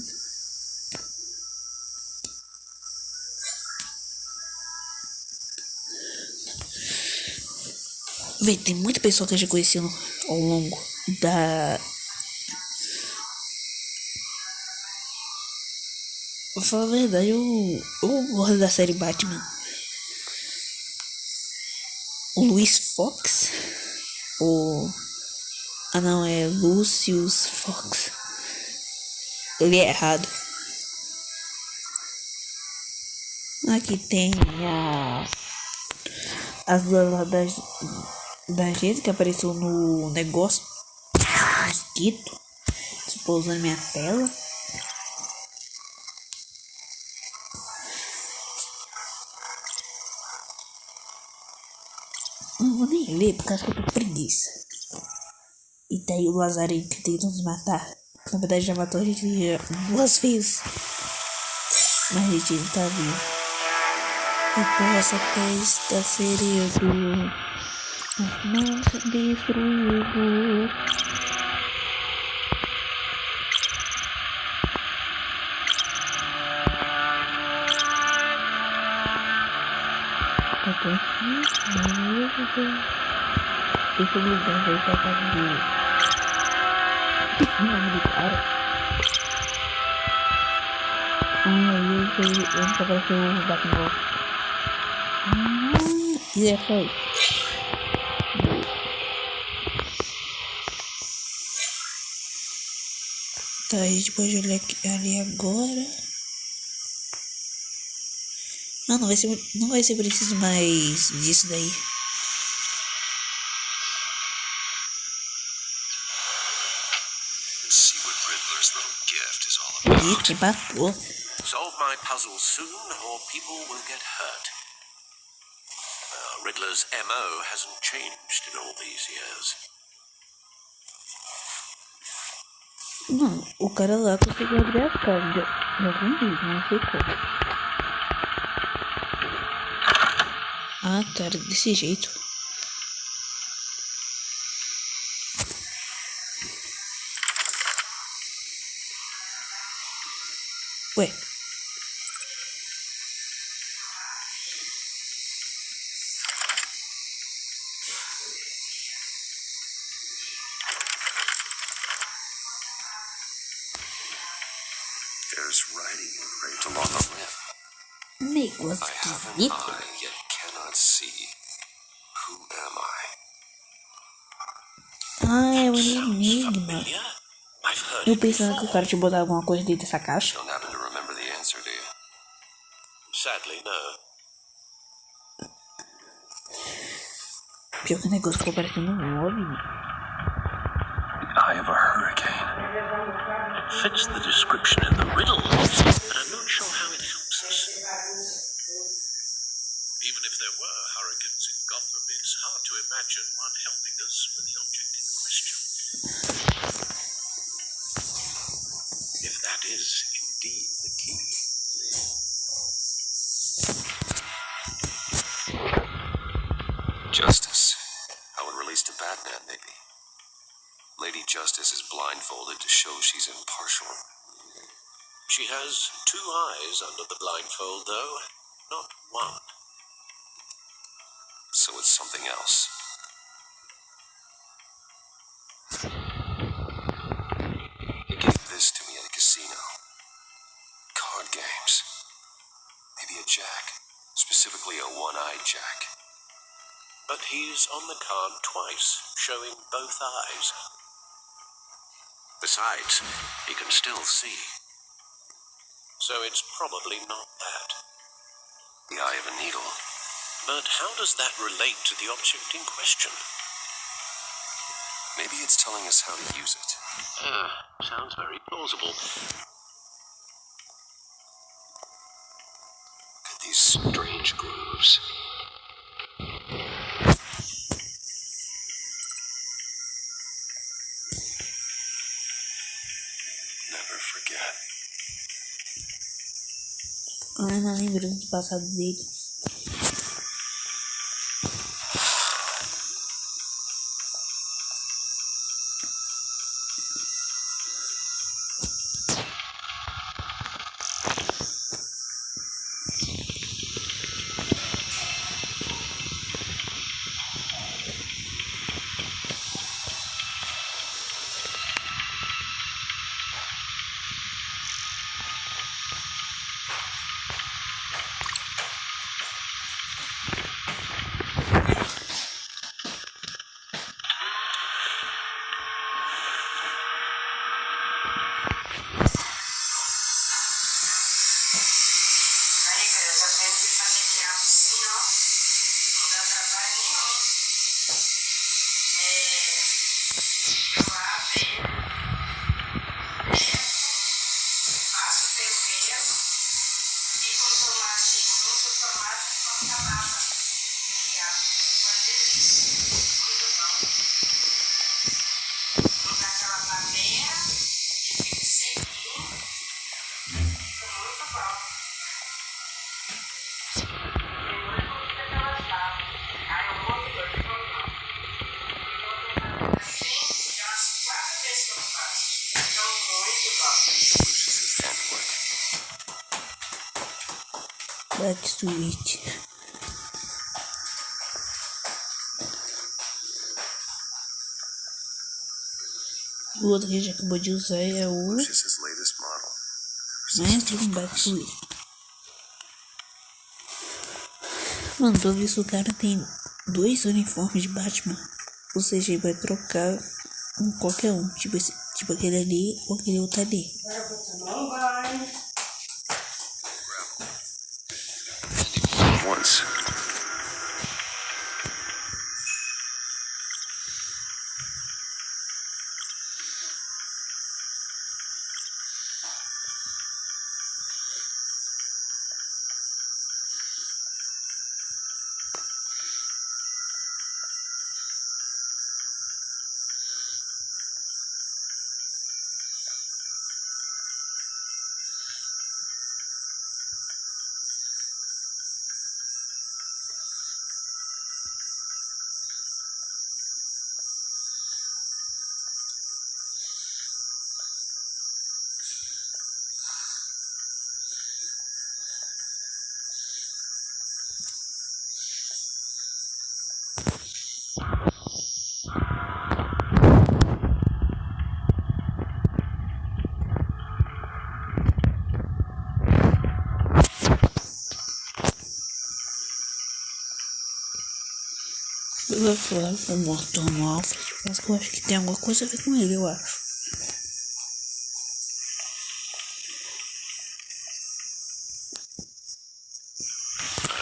Vê, tem muita pessoa que eu já conheci ao longo da... Vou falar a verdade, eu gosto da série Batman. O Luis Fox? Ah não, é Lucius Fox. Eu li errado. Aqui tem as duas lá da gente que apareceu no negócio. Mosquito. Estou usando minha tela. Não vou nem ler por causa que eu tô com preguiça. E daí o Lazarento que tenta nos matar. Na verdade já matou a gente 2 vezes. Mas a gente tá vivo. Eu posso até estar ferido, mas não ser destruído. Tá consciente? Deixa eu ligar, ver se ela tá de... O nome do cara? Eu não tô parecendo o Batman. E é só isso. Tá, a gente pode olhar aqui, ali agora. Não vai ser preciso mais disso daí. See what Riddler's little gift is all about. Ih, que matou. Solve my puzzles soon, or people will get hurt. Riddler's MO hasn't changed in all these years. Não, o cara lá conseguiu abrir a cara de algum jeito, não sei como. Ah, tá, era desse jeito. Ué. There's writing engraved along the rim. Negócio I have an esquisito. eye, yet cannot see. Who am I? Ah, é um enigma. Familiar? I've heard Eu it pensando que o before. cara tinha botado alguma coisa dentro dessa caixa. Don't happen to remember the answer, do you? Sadly, no. Pior que o negócio ficou parecendo um OVNI. Eye of a hurricane. It fits the description in the riddle, but I'm not sure how it helps us. Even if there imagine one helping us with the object in question. If that is indeed the key. Justice. How it relates to Batman, maybe. Lady Justice is blindfolded to show she's impartial. She has 2 eyes under the blindfold, though, not one. So it's something else. He gave this to me at a casino. Card games. Maybe a jack. Specifically a one-eyed jack. But he's on the card twice, showing both eyes. Besides, he can still see. So it's probably not that. The eye of a needle. But how does that relate to the object in question? Maybe it's telling us how to use it. Sounds very plausible. Look at these strange grooves. Never forget. Ana lembrando do passado dele. That's wite. O outro que a gente acabou de usar é o... Lucius's latest model. Mas tem um back-wite. Mano, pelo visto o cara tem 2 uniformes de Batman. Ou seja, ele vai trocar com qualquer um. Tipo aquele ali ou aquele outro ali. Once. Eu vou falar com o Morton no Alfred, mas eu acho que tem alguma coisa a ver com ele, eu acho.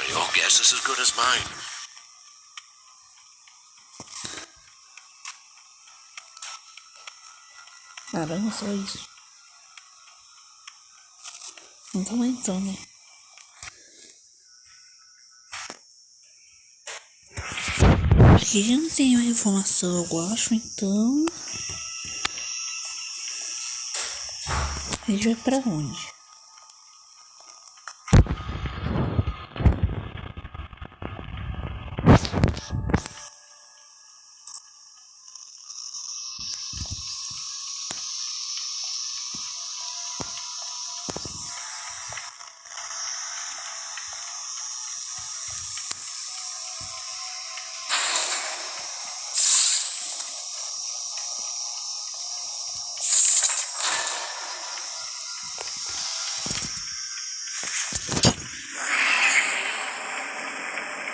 Your guess is as good as mine. Caramba, só isso. Então, né? Aqui já não tem mais informação, eu acho, então. A gente vai pra onde?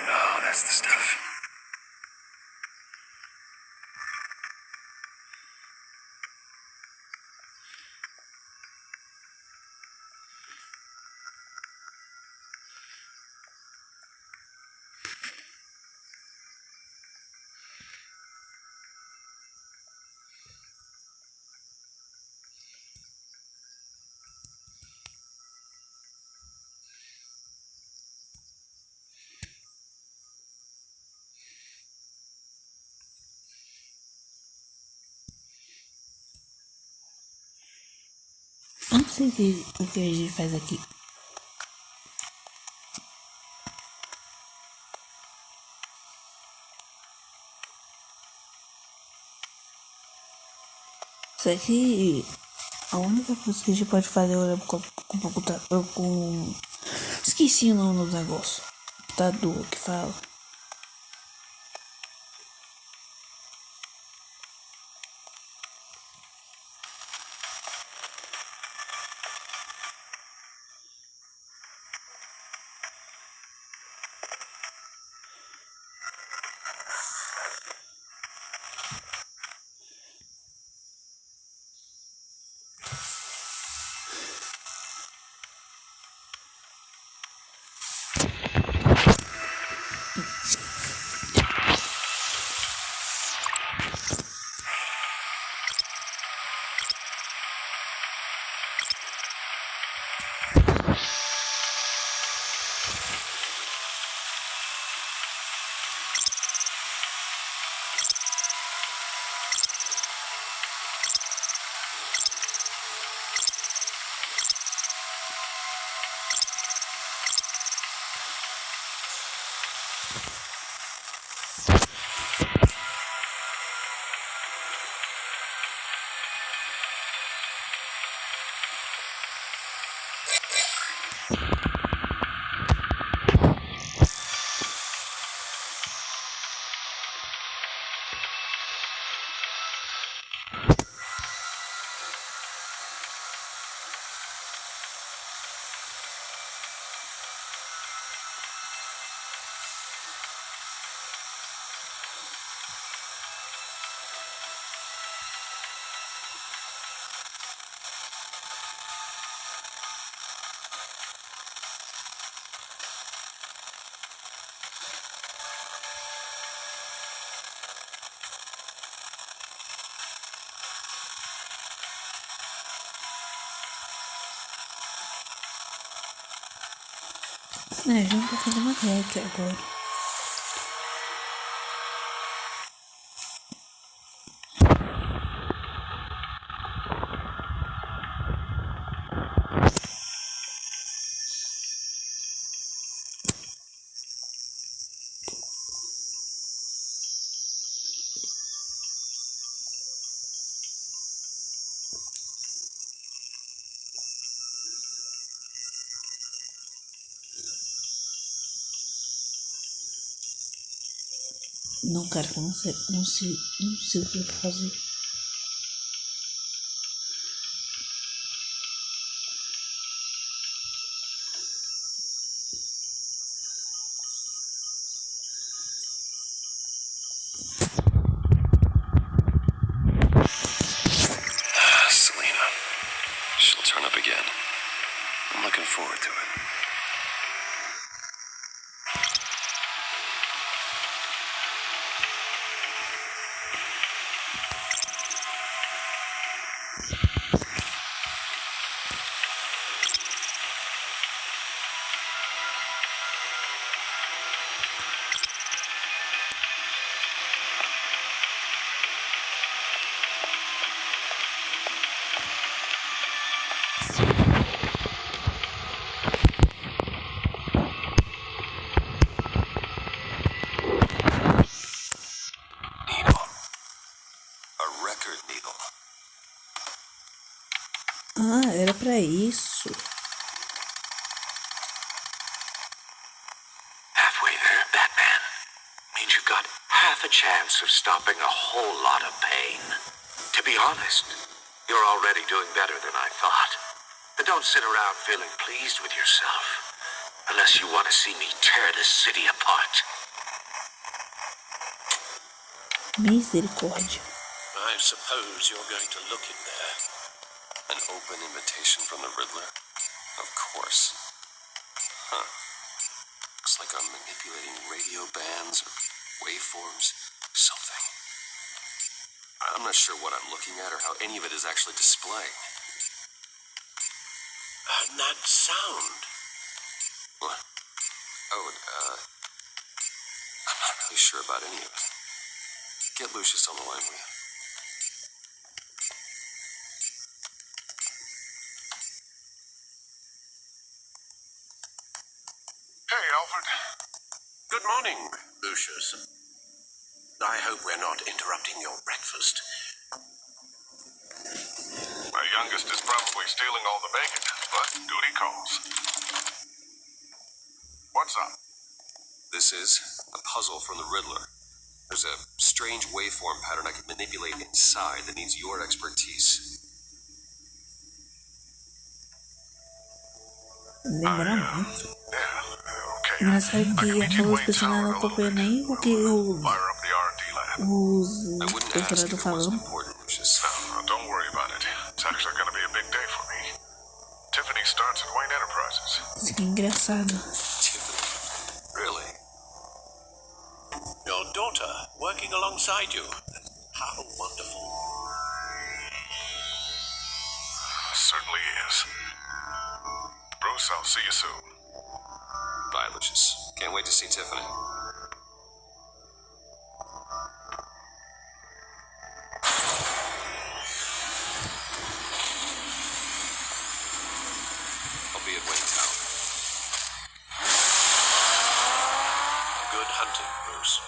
Oh, that's the stuff. Eu não sei o que a gente faz aqui. Isso aqui, a única coisa que a gente pode fazer é olhar com o computador com. Esqueci o nome do negócio. Computador que fala. A gente vai fazer uma hack agora. Não, cara, eu não sei o que fazer. Selena. She'll turn up again. I'm looking forward to it. Ah, era pra isso. Halfway there, Batman. Means you've got half a chance of stopping a whole lot of pain. To be honest, you're already doing better than I thought. But don't sit around feeling pleased with yourself. Unless you want to see me tear this city apart. Misericórdia. I suppose you're going to look in there. An open invitation from the Riddler? Of course. Huh. Looks like I'm manipulating radio bands or waveforms. Something. I'm not sure what I'm looking at or how any of it is actually displaying. And that sound. What? Oh, I'm not really sure about any of it. Get Lucius on the line, will you? Hey, Alfred. Good morning, Lucius. I hope we're not interrupting your breakfast. My youngest is probably stealing all the bacon, but duty calls. What's up? This is a puzzle from the Riddler. There's a strange waveform pattern I can manipulate inside that needs your expertise. Demora muito. Yeah, okay. Engraçado que I can meet you aquelas Wayne pessoas Tower não in a little acompanham bit. nem o que Fire up the R&D lab. os I wouldn't ask personagens if estão it wasn't falando. important, Lucius. No, don't worry about it. It's actually going to be a big day for me. Tiffany starts at Wayne Enterprises. Isso aqui é engraçado. Tiffany. Really? Your daughter working alongside you. How wonderful. Certainly is. Bruce, I'll see you soon. Bye, Lucius. Can't wait to see Tiffany. I'll be at Wayne Tower. Good hunting, Bruce.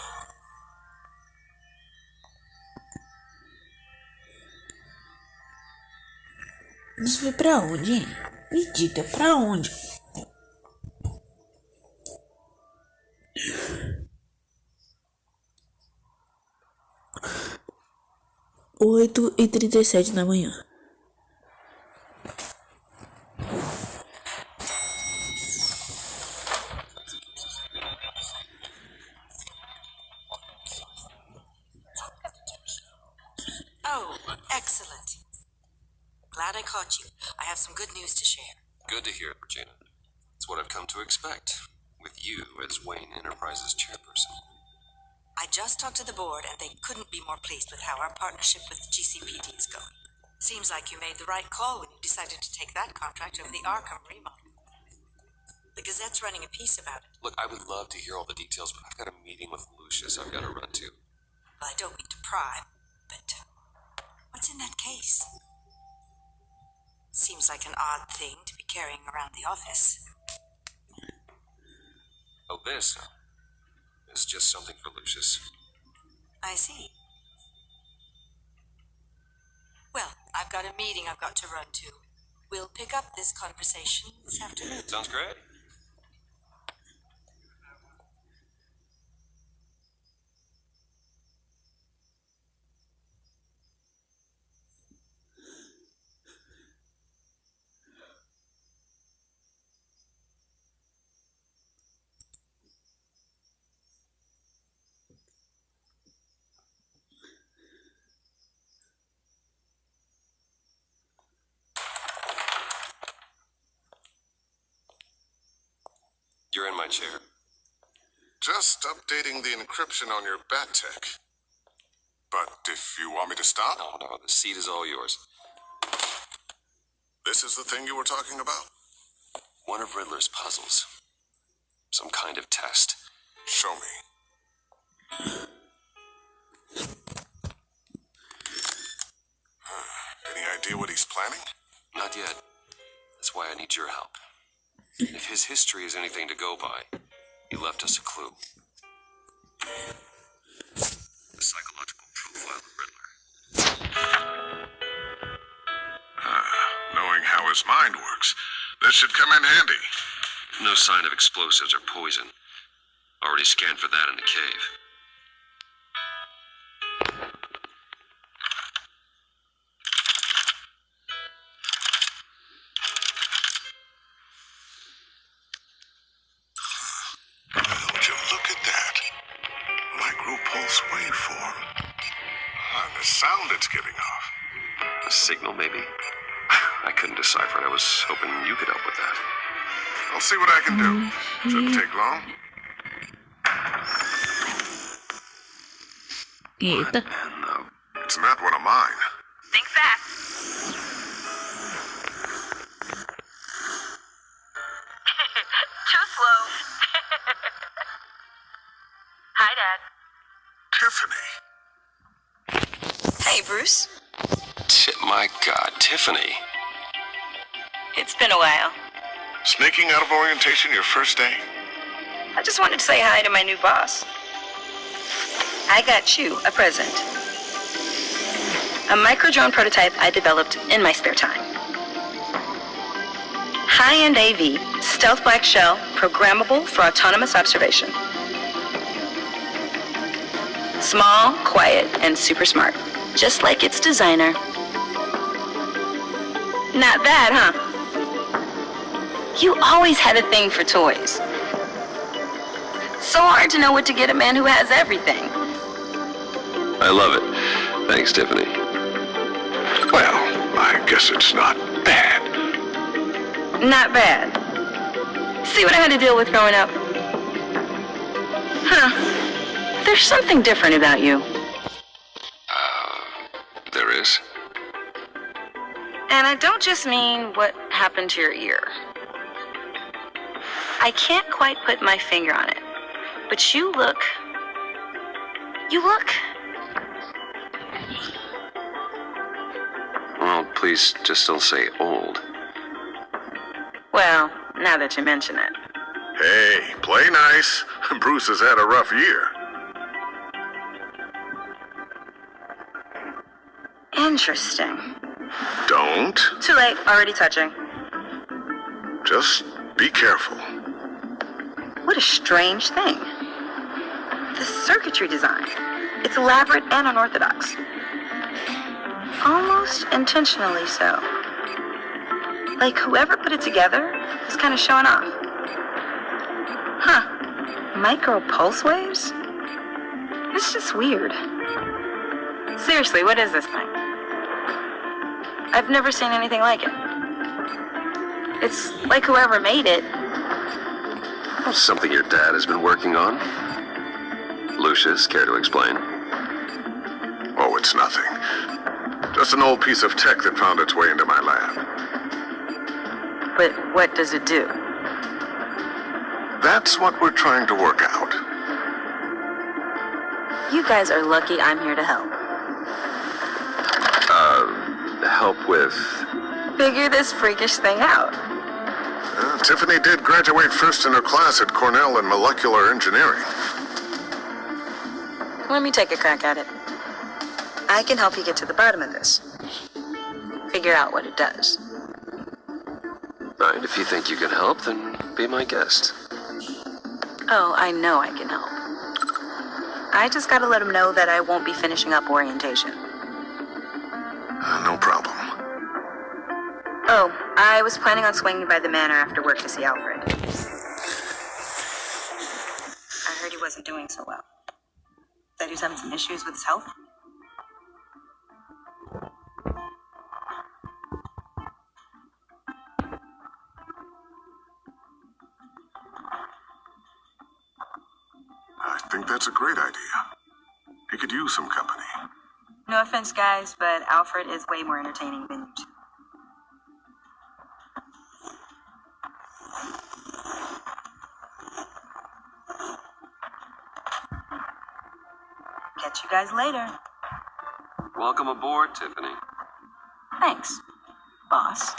Isso foi pra onde, hein? Me diga, pra onde? Oito e 37 da manhã. Oh, excellent. Glad I caught you. I have some good news to share. Good to hear it, Regina. It's what I've come to expect, with you as Wayne Enterprises chairperson. I just talked to the board, and they couldn't be more pleased with how our partnership with GCPD is going. Seems like you made the right call when you decided to take that contract over the Arkham remodel. The Gazette's running a piece about it. Look, I would love to hear all the details, but I've got a meeting with Lucius I've got to run to. Well, I don't mean to pry, but what's in that case? Seems like an odd thing to be carrying around the office. Oh, this is just something for Lucius. I see. Well, I've got a meeting I've got to run to. We'll pick up this conversation this afternoon. Sounds great. You're in my chair. Just updating the encryption on your bat tech. But if you want me to stop, No, the seat is all yours. this is the thing you were talking about. One of Riddler's puzzles. Some kind of test. Show me. Any idea what he's planning? Not yet. That's why I need your help. If his history is anything to go by, he left us a clue. The psychological profile of Riddler. Knowing his mind works. This should come in handy. No sign of explosives or poison. Already scanned for that in the cave. Would you look at that? Micropulse waveform. And the sound it's giving off. A signal, maybe? I couldn't decipher it. I was hoping you could help with that. I'll see what I can do. Shouldn't take long. Eita. It's not one of mine. Think fast. Too slow. Hi, Dad. Tiffany. Hey, Bruce. My God, Tiffany. It's been a while. Sneaking out of orientation your first day? I just wanted to say hi to my new boss. I got you a present. A micro-drone prototype I developed in my spare time. High-end AV, stealth black shell, programmable for autonomous observation. Small, quiet, and super smart. Just like its designer. Not bad, huh? You always had a thing for toys. So hard to know what to get a man who has everything. I love it. Thanks, Tiffany. Well, I guess it's not bad. Not bad. See what I had to deal with growing up? Huh. There's something different about you. There is? And I don't just mean what happened to your ear. I can't quite put my finger on it, but you look... Well, please just don't say old. Well, now that you mention it. Hey, play nice. Bruce has had a rough year. Interesting. Don't. Too late, already touching. Just be careful. What a strange thing. The circuitry design. It's elaborate and unorthodox. Almost intentionally so. Like whoever put it together is kind of showing off. Huh. Micro pulse waves? It's just weird. Seriously, what is this thing? I've never seen anything like it. It's like whoever made it. Something your dad has been working on? Lucius, care to explain? Oh, it's nothing. Just an old piece of tech that found its way into my lab. But what does it do? That's what we're trying to work out. You guys are lucky I'm here to help. Help with... Figure this freakish thing out. Tiffany did graduate first in her class at Cornell in molecular engineering. Let me take a crack at it. I can help you get to the bottom of this. Figure out what it does. Right, if you think you can help, then be my guest. Oh, I know I can help. I just gotta let him know that I won't be finishing up orientation. No problem. Oh, I was planning on swinging by the manor after work to see Alfred. I heard he wasn't doing so well. That he was having some issues with his health. I think that's a great idea. He could use some company. No offense, guys, but Alfred is way more entertaining than you two. Catch you guys later. Welcome aboard, Tiffany. Thanks, boss.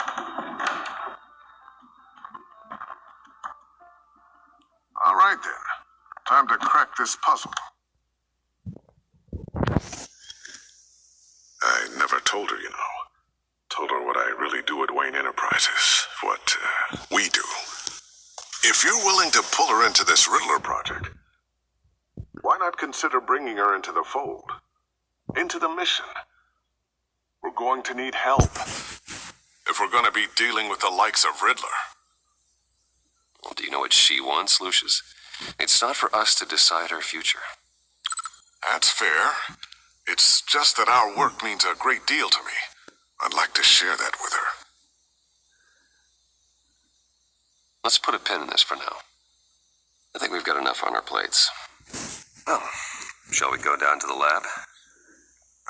All right, then. Time to crack this puzzle. I never told her, you know. Told her what I really do at Wayne Wayne Enterprises, what we do. If you're willing to pull her into this Riddler project, why not consider bringing her into the fold? Into the mission? We're going to need help. If we're going to be dealing with the likes of Riddler. Well, do you know what she wants, Lucius? It's not for us to decide her future. That's fair. It's just that our work means a great deal to me. I'd like to share that with her. Let's put a pin in this for now. I think we've got enough on our plates. Well, shall we go down to the lab?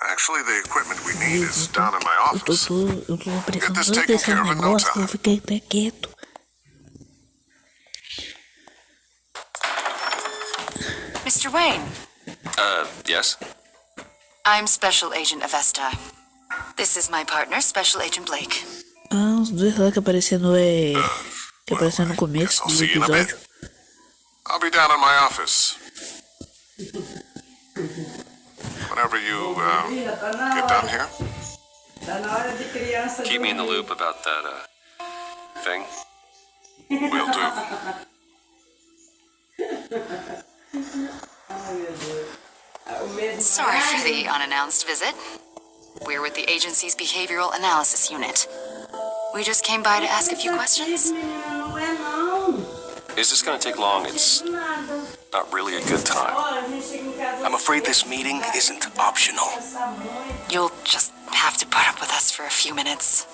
Actually, the equipment we need is down in my office. Eu tô Get this precisando taken desse care of in no negócio que eu time. fiquei até quieto. Mr. Wayne, Yes? I'm Special Agent Avesta. This is my partner, Special Agent Blake. Ah, os dois lá que apareceram que apareceram no começo do episódio. I'll be down in my office. Whenever you get down here. Keep me in the loop about that, thing. Will do. Sorry for the unannounced visit. We're with the agency's behavioral analysis unit. We just came by to ask a few questions. Is this gonna take long? It's not really a good time. I'm afraid this meeting isn't optional. You'll just have to put up with us for a few minutes.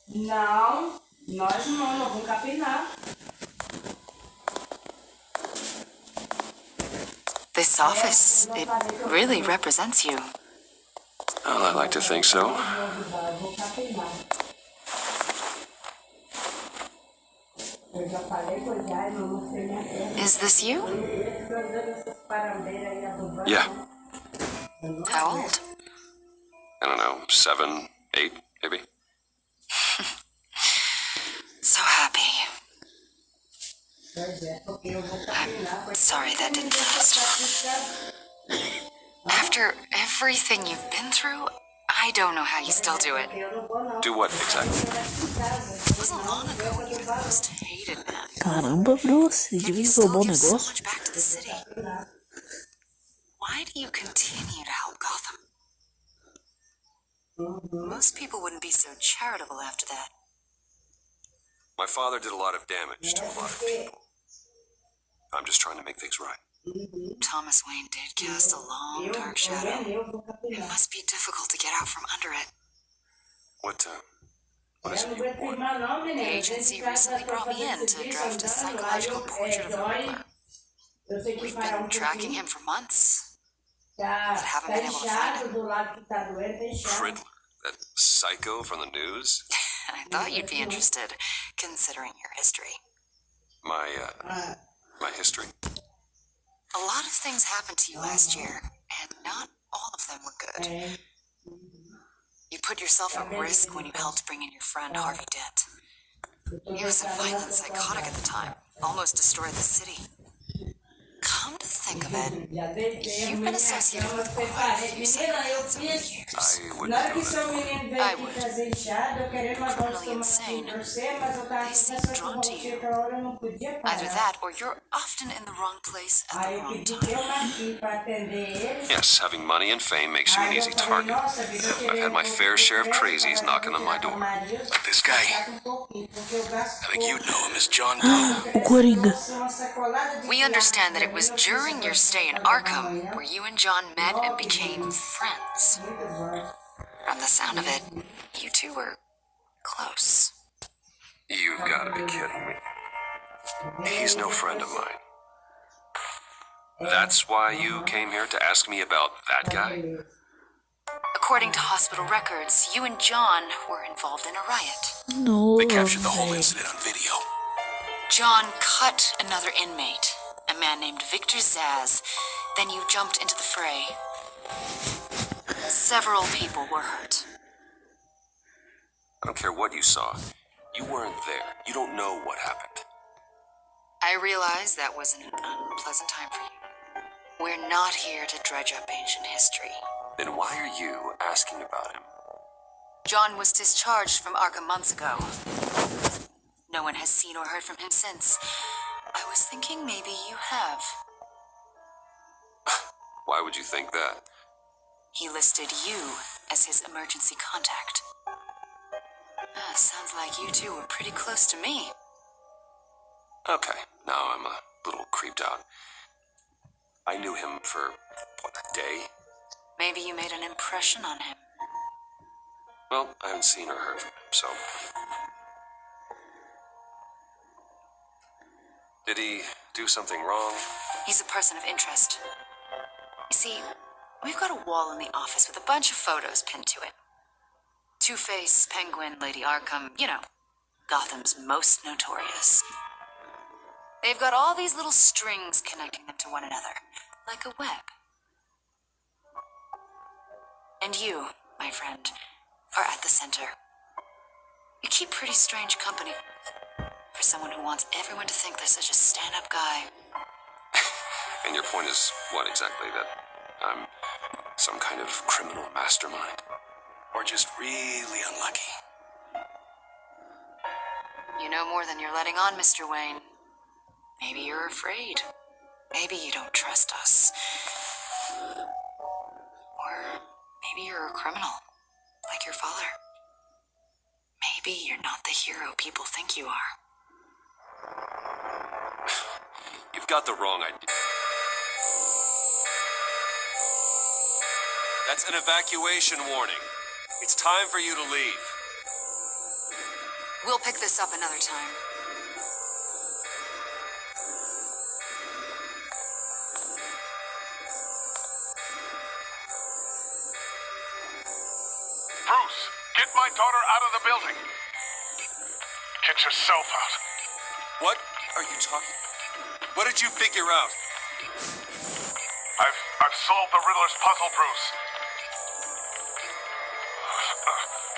Não, nós vamos capinar. This office, it really represents you. Well, I like to think so. Is this you? Yeah, How old? I don't know, 7, 8, maybe? So happy. I'm sorry that didn't last. After everything you've been through, I don't know how you still do it. Do what exactly? It wasn't long ago when you were the most hated man. Caramba, bro, você Yet devia you still roubar o give so negócio. much back to the city. Why do you continue to help Gotham? Most people wouldn't be so charitable after that. My father did a lot of damage to a lot of people. I'm just trying to make things right. Thomas Wayne did cast a long, dark shadow. It must be difficult to get out from under it. What is it you want? The agency recently brought me in to draft a psychological portrait of the Riddler. We've been tracking him for months, but haven't been able to find him. Riddler, that psycho from the news? I thought you'd be interested, considering your history. My history? A lot of things happened to you last year, and not all of them were good. You put yourself at risk when you helped bring in your friend Harvey Dent. He was a violent psychotic at the time, almost destroyed the city. Come to think of it, you've been associated with quite a few psychopaths over the years. I wouldn't know that. I would. Criminally insane. They seem drawn to you. Either that, or you're often in the wrong place at the wrong time. Yes, having money and fame makes you an easy target. I've had my fair share of crazies knocking on my door. Like this guy. I think you'd know him as John Doe. O Coringa. We understand that it was during your stay in Arkham where you and John met and became friends. From the sound of it, you two were close. You've got to be kidding me. He's no friend of mine. That's why you came here to ask me about that guy? According to hospital records, you and John were involved in a riot. No, They captured the whole velho. incident on video. John cut another inmate, a man named Victor Zaz. Then you jumped into the fray. Several people were hurt. I don't care what you saw. You weren't there. You don't know what happened. I realize that was an unpleasant time for you. We're not here to dredge up ancient history. Then why are you asking about him? John was discharged from Arkham months ago. No one has seen or heard from him since. I was thinking maybe you have. Why would you think that? He listed you as his emergency contact. Sounds like you two were pretty close to me. Okay, now I'm a little creeped out. I knew him for, what, a day? Maybe you made an impression on him. Well, I haven't seen or heard from him, so... Did he do something wrong? He's a person of interest. You see, we've got a wall in the office with a bunch of photos pinned to it. Two-Face, Penguin, Lady Arkham, you know, Gotham's most notorious. They've got all these little strings connecting them to one another, like a web. And you, my friend, are at the center. You keep pretty strange company for someone who wants everyone to think they're such a stand-up guy. And your point is what exactly? That I'm some kind of criminal mastermind? Or just really unlucky? You know more than you're letting on, Mr. Wayne. Maybe you're afraid. Maybe you don't trust us. Or maybe you're a criminal, like your father. Maybe you're not the hero people think you are. You've got the wrong idea. That's an evacuation warning. It's time for you to leave. We'll pick this up another time. Bruce, get my daughter out of the building. Get yourself out. What are you talking? What did you figure out? I've solved the Riddler's puzzle, Bruce.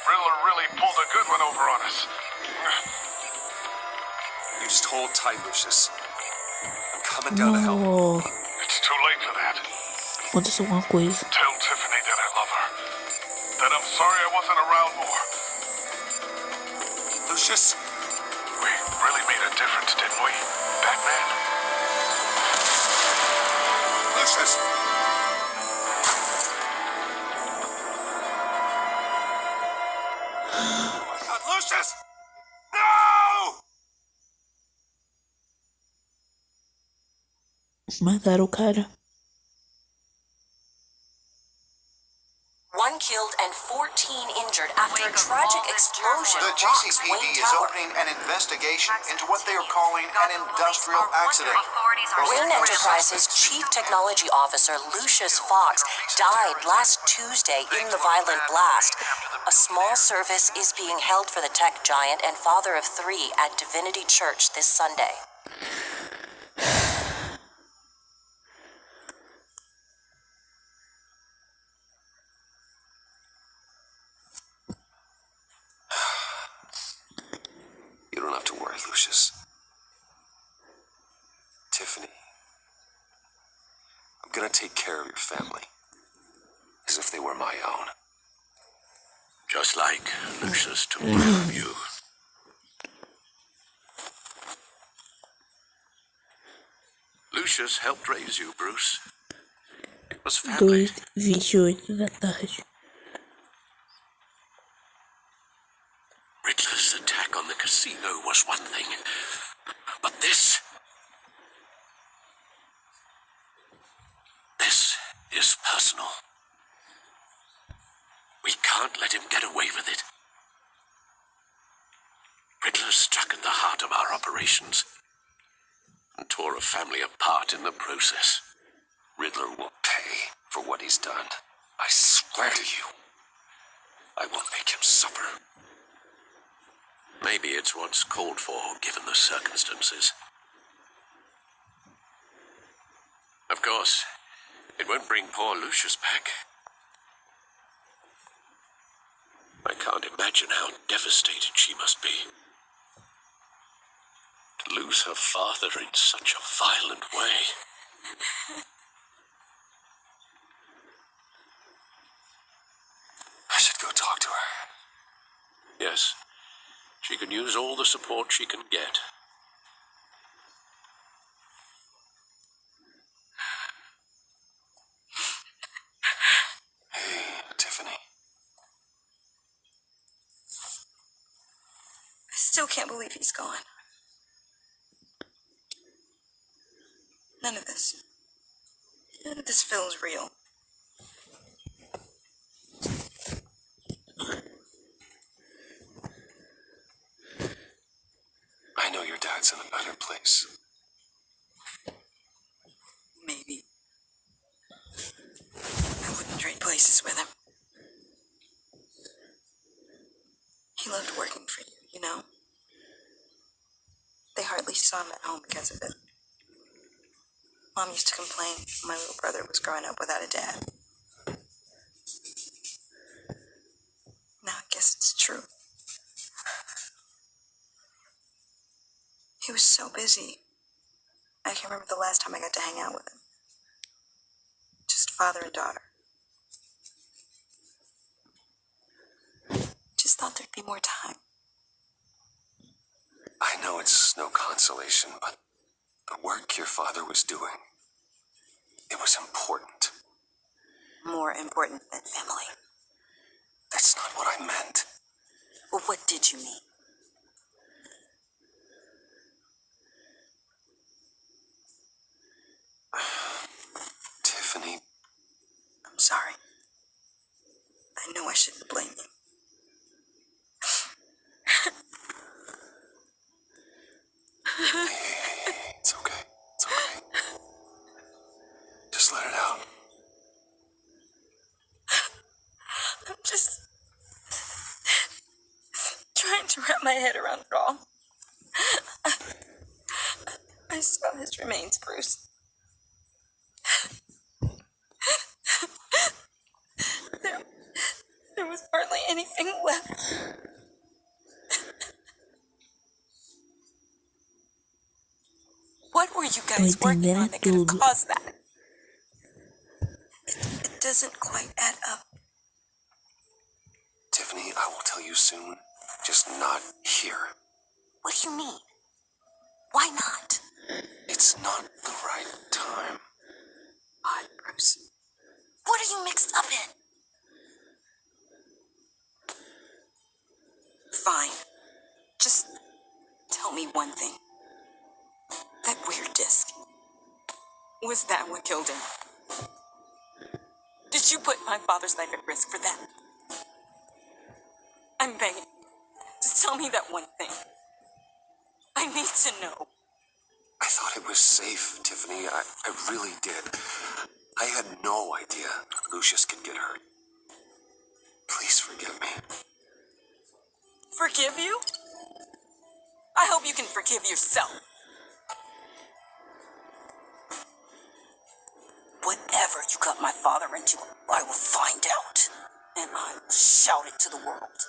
Riddler really pulled a good one over on us. You just hold tight, Lucius. I'm coming down to help. No. It's too late for that. Aconteceu alguma coisa. Tell Tiffany that I love her. That I'm sorry I wasn't around more. Lucius? We really made a difference, didn't we, Batman? Lucius! Oh my God, Lucius! No! Mataram o cara. One killed and 14 injured after a tragic explosion The rocks GCPD Wayne is Tower. opening an investigation into what they are calling an industrial accident. Wayne Enterprises Chief Technology Officer Lucius Fox died last Tuesday in the violent blast. A small service is being held for the tech giant and father of three at Divinity Church this Sunday. You don't have to worry, Lucius. Tiffany, I'm gonna take care of your family. As if they were my own. Just like Lucius took care of you. Lucius helped raise you, Bruce. It was family. 2h28 da tarde. Riddler's attack on the casino was one thing, but this is personal. We can't let him get away with it. Riddler struck at the heart of our operations and tore a family apart in the process. Riddler will pay for what he's done. I swear to you. I will make him suffer. Maybe it's what's called for, given the circumstances. Of course, it won't bring poor Lucius back. I can't imagine how devastated she must be. To lose her father in such a violent way. talk to her? Yes. She can use all the support she can get. Hey, Tiffany. I still can't believe he's gone. None of this feels real. I know your dad's in a better place. Maybe. I wouldn't trade places with him. He loved working for you, you know? They hardly saw him at home because of it. Mom used to complain my little brother was growing up without a dad. Now I guess it's true. He was so busy. I can't remember the last time I got to hang out with him. Just father and daughter. Just thought there'd be more time. I know it's no consolation, but the work your father was doing, it was important. More important than family. That's not what I meant. Well, what did you mean? Tiffany, I'm sorry. I know I shouldn't blame you. hey, it's okay. It's okay. Just let it out. I'm just trying to wrap my head around it all. I saw his remains, Bruce. There was hardly anything left. What were you guys working on that could have caused that? It doesn't quite add up. Tiffany, I will tell you soon. Just not here. What do you mean? Why not? It's not the right time. Why, Bruce? What are you mixed up in? Fine. Just tell me one thing. That weird disc. Was that what killed him? Did you put my father's life at risk for that? I'm begging. Just tell me that one thing. I need to know. I thought it was safe, Tiffany. I really did. I had no idea Lucius could get hurt. Please forgive me. Forgive you? I hope you can forgive yourself. Whatever you got my father into, I will find out. And I will shout it to the world.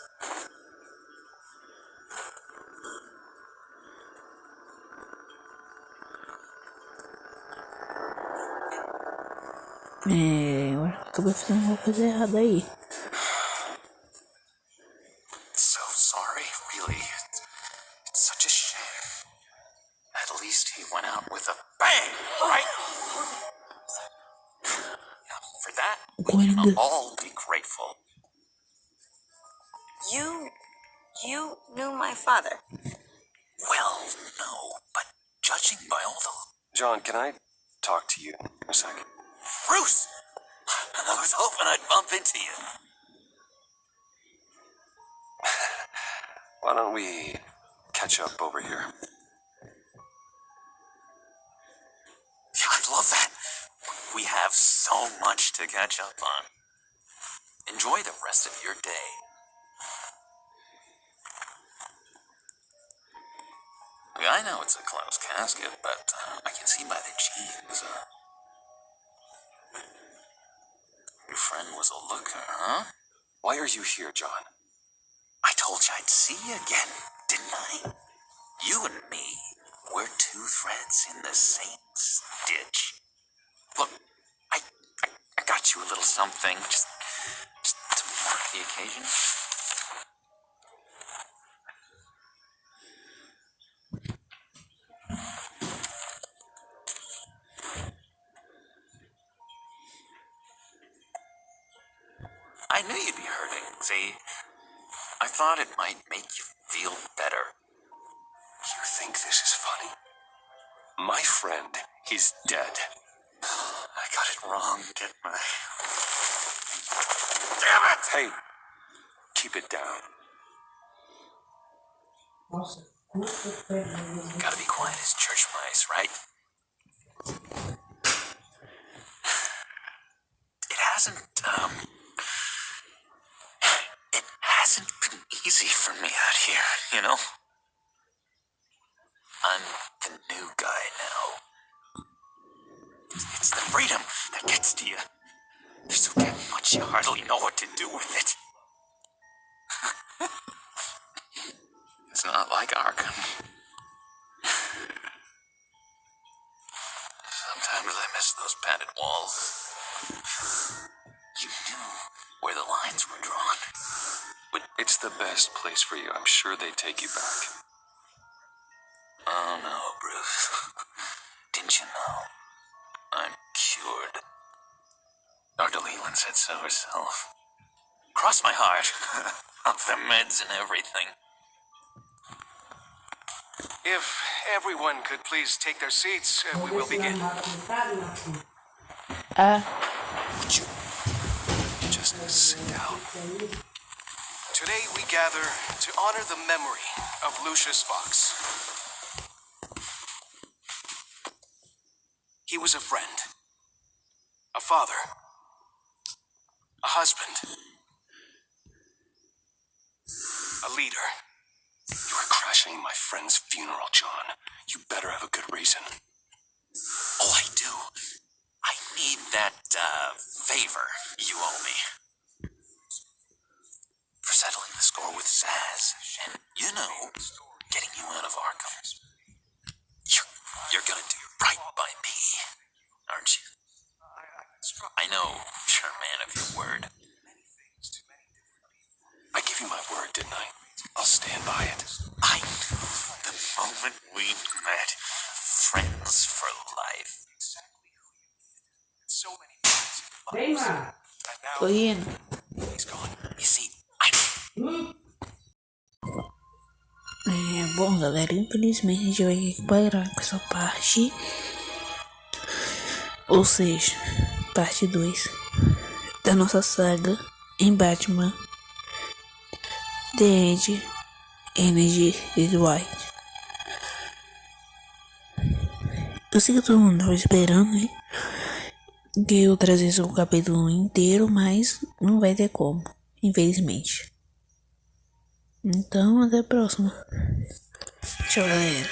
Eu acho que acabei fazendo uma coisa errada aí. So sorry, really. It's such a shame. At least he went out with a bang, right? For that, we can all be grateful. You knew my father. Well, no, but judging by all the... John, can I talk to you for a second? Bruce! I was hoping I'd bump into you. Why don't we catch up over here? I'd love that. We have so much to catch up on. Enjoy the rest of your day. I know it's a closed casket, but I can see by the jeans. Your friend was a looker, huh? Why are you here, John? I told you I'd see you again, didn't I? You and me, we're two threads in the same stitch. Look, I got you a little something just to mark the occasion? I knew you'd be hurting. See, I thought it might make you feel better. You think this is funny? My friend, he's dead. I got it wrong, didn't I? Damn it! Hey, keep it down. Gotta be quiet as church mice, right? It hasn't been easy for me out here, you know? I'm the new guy now. It's the freedom that gets to you. There's so damn much you hardly know what to do with it. It's not like Arkham. Sometimes I miss those padded walls. You knew where the lines were drawn. But it's the best place for you. I'm sure they take you back. Oh no, Bruce. Didn't you know? I'm cured. Dr. Leland said so herself. Cross my heart. Off the meds and everything. If everyone could please take their seats, we will begin. Would you just sit down? Today we gather to honor the memory of Lucius Fox. He was a friend, a father, a husband, a leader. You are crashing my friend's funeral, John. You better have a good reason. Oh, I do. I need that, favor you owe me. For settling the score with Zaz. And, you know, getting you out of Arkham. You're gonna do right by me, aren't you? I know you're a man of your word. I gave you my word, didn't I? I'll stand by it. I knew the moment we met. Friends for life. So many times. Tô indo. He's gone. You see, Bom, galera, infelizmente a gente vai ter que parar com essa parte. Ou seja, parte 2 da nossa saga em Batman, The End, Energy e Wite. Eu sei que todo mundo tava esperando, né? Que eu trazesse o capítulo inteiro, mas não vai ter como, infelizmente. Então, até a próxima. Tchau, galera.